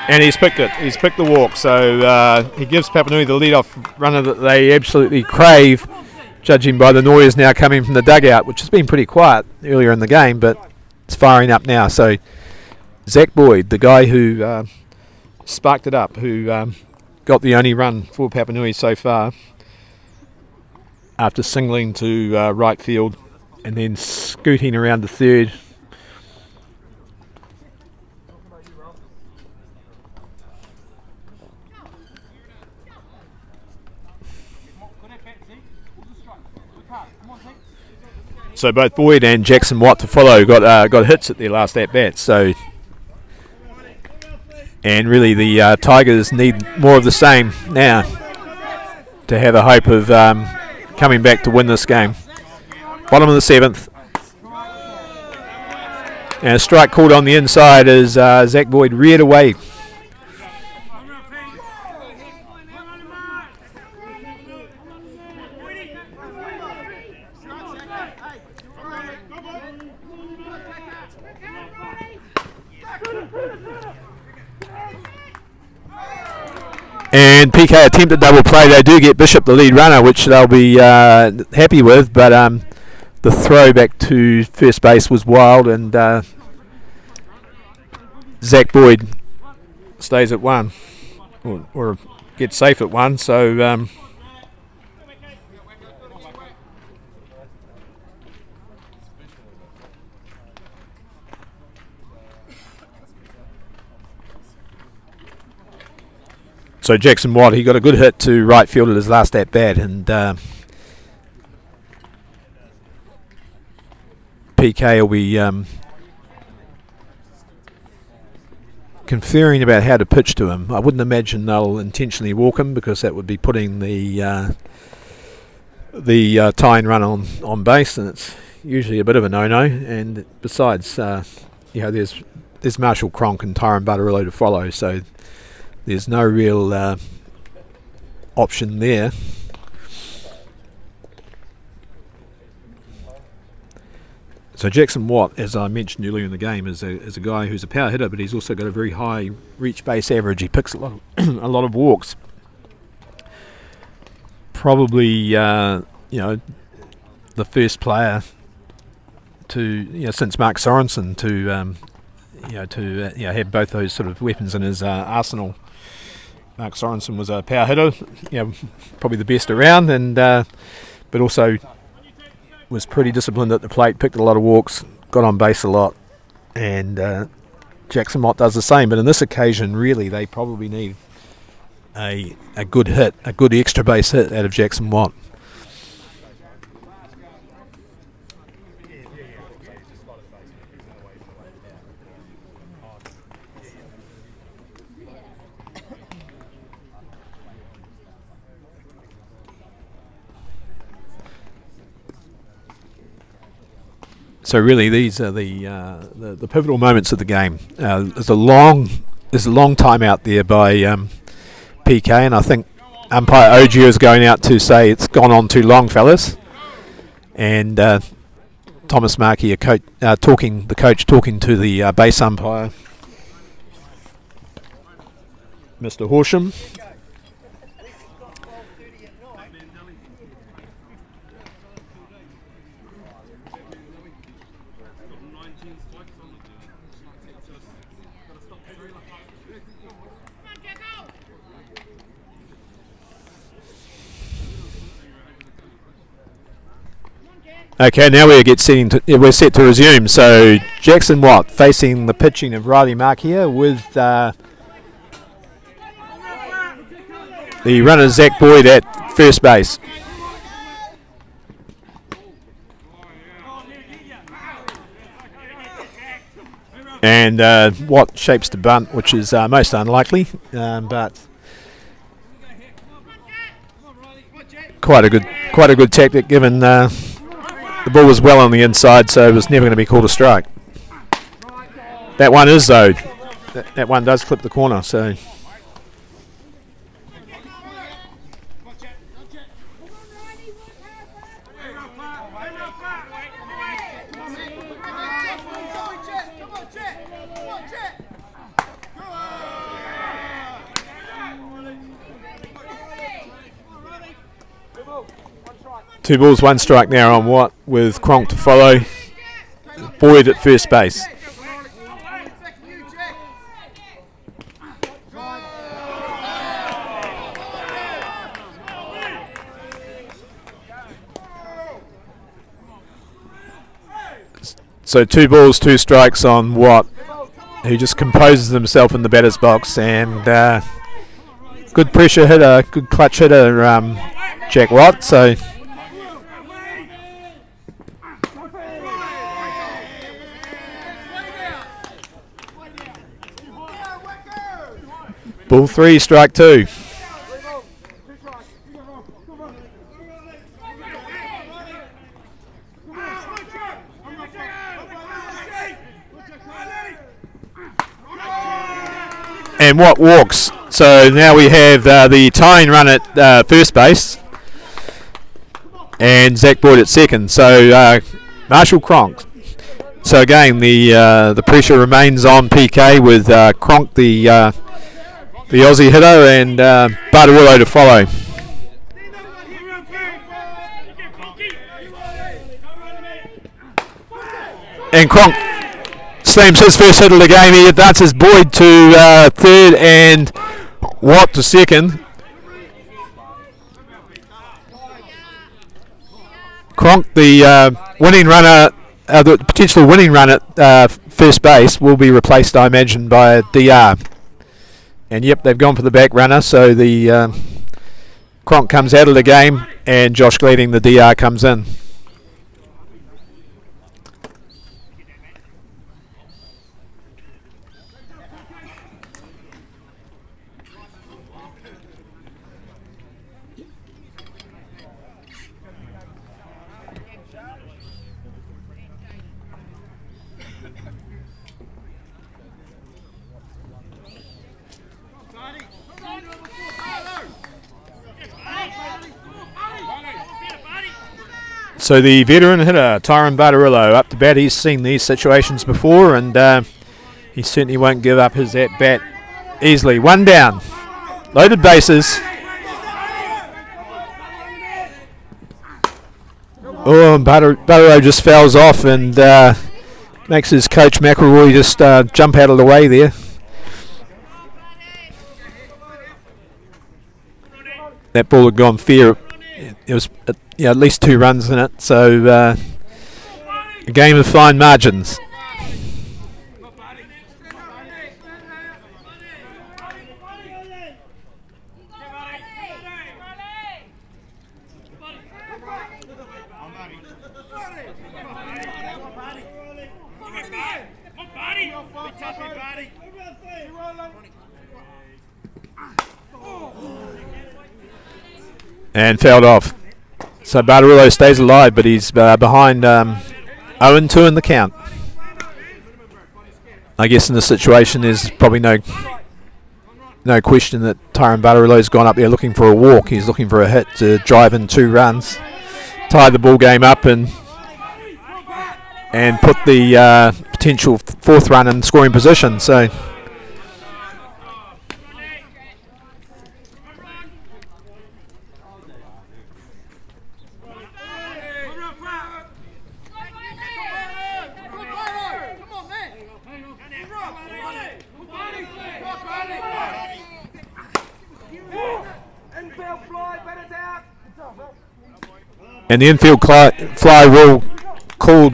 A: And he's picked it. He's picked the walk. So he gives Papanui the lead-off runner that they absolutely crave, judging by the noise now coming from the dugout, which has been pretty quiet earlier in the game, but it's firing up now. So Zach Boyd, the guy who sparked it up, who got the only run for Papanui so far, after singling to right field and then scooting around to third. So both Boyd and Jackson Watt to follow got hits at their last at-bat. So, and really the Tigers need more of the same now to have a hope of coming back to win this game. Bottom of the 7th. And a strike called on the inside as Zach Boyd reared away. And PK attempted double play. They do get Bishop the lead runner, which they'll be happy with, but the throw back to first base was wild, and Zach Boyd stays at 1, or gets safe at 1. So so Jackson Watt, he got a good hit to right field at his last at bat, and PK will be conferring about how to pitch to him. I wouldn't imagine they'll intentionally walk him, because that would be putting the tying run on base, and it's usually a bit of a no-no. And besides, there's Marshall Cronk and Tyron Butterillo to follow, so there's no real option there. So Jackson Watt, as I mentioned earlier in the game, is a guy who's a power hitter, but he's also got a very high reach base average. He picks a lot of walks. Probably the first player to since Mark Sorensen to have both those sort of weapons in his arsenal. Mark Sorensen was a power hitter, probably the best around, and but also was pretty disciplined at the plate, picked a lot of walks, got on base a lot, and Jackson Watt does the same. But in this occasion, really, they probably need a good hit, a good extra base hit out of Jackson Watt. So really, these are the pivotal moments of the game. There's a long time out there by PK, and I think umpire Ogier is going out to say it's gone on too long, fellas. And Thomas Markey, talking to the base umpire, Mr. Horsham. Okay, now we're set to resume. So Jackson Watt facing the pitching of Riley Mark here, with the runner Zach Boyd at first base. And Watt shapes to bunt, which is most unlikely, but quite a good tactic, given the ball was well on the inside, so it was never going to be called a strike. That one is, though. That one does clip the corner, so. Two balls, one strike now on Watt, with Cronk to follow. Boyd at first base. So 2 balls, 2 strikes on Watt, who just composes himself in the batter's box, and good pressure hitter, good clutch hitter, Jack Watt. So. Ball 3, strike 2. And Watt walks. So now we have the tying run at first base, and Zach Boyd at second. So Marshall Cronk. So again, the pressure remains on PK, with Cronk the Aussie hitter, and Butterillo to follow. And Cronk slams his first hit of the game. He advances Boyd to third and Watt to second. Cronk, the winning runner, the potential winning run at first base, will be replaced, I imagine, by a DR. And yep, they've gone for the back runner, so the Cronk comes out of the game and Josh Glading, the DR, comes in. So the veteran hitter, Tyron Bartarillo, up to bat. He's seen these situations before, and he certainly won't give up his at-bat easily. One down. Loaded bases. Oh, and Bartarillo just fouls off and makes his coach McElroy just jump out of the way there. That ball had gone fair. It was at least 2 runs in it, so a game of fine margins. And fouled off. So Bartarillo stays alive, but he's behind 0-2 in the count. I guess in this situation there's probably no question that Tyron Bartarillo's gone up there looking for a walk. He's looking for a hit to drive in 2 runs, tie the ball game up, and put the potential 4th run in scoring position. So and the infield fly rule called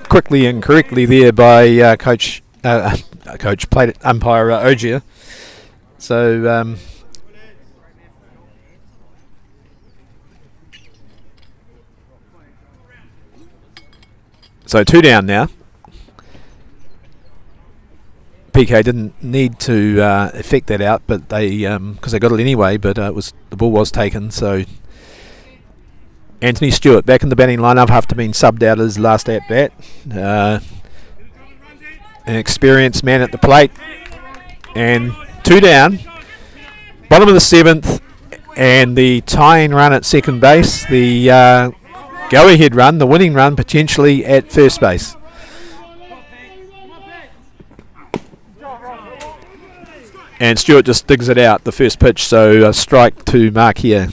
A: quickly and correctly there by coach plate umpire Ogier. So so 2 down now. PK didn't need to effect that out, but they because they got it anyway. But the ball was taken. So Anthony Stewart back in the batting lineup after being subbed out his last at bat. An experienced man at the plate, and 2 down. Bottom of the 7th, and the tying run at second base. The go-ahead run, the winning run potentially at first base. And Stewart just digs it out, the first pitch, so a strike to mark here.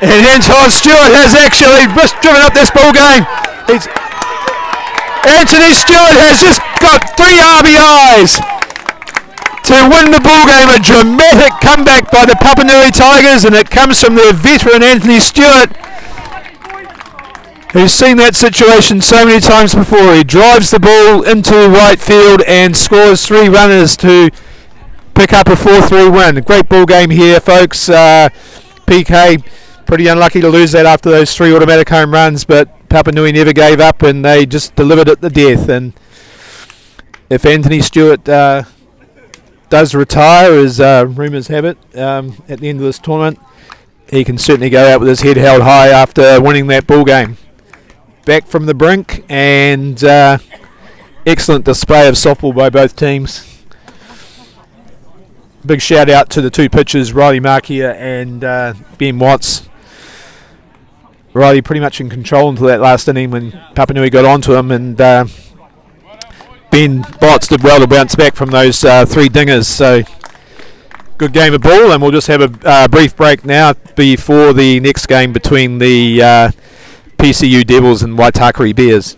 A: And Anton Stewart has actually driven up this ball game. Anthony Stewart has just got 3 RBIs to win the ball game. A dramatic comeback by the Papanui Tigers, and it comes from their veteran Anthony Stewart, who's seen that situation so many times before. He drives the ball into right field and scores 3 runners to pick up a 4-3 win. A great ball game here, folks. PK pretty unlucky to lose that after those 3 automatic home runs, but Papanui never gave up and they just delivered it to death. And if Anthony Stewart does retire, as rumours have it, at the end of this tournament, he can certainly go out with his head held high after winning that ball game. back from the brink, and excellent display of softball by both teams. Big shout out to the two pitchers, Riley Markia and Ben Watts. Riley pretty much in control until that last inning when Papanui got onto him, and Ben Watts did well to bounce back from those 3 dingers. So good game of ball, and we'll just have a brief break now before the next game between the PCU Devils and Waitakere Bears.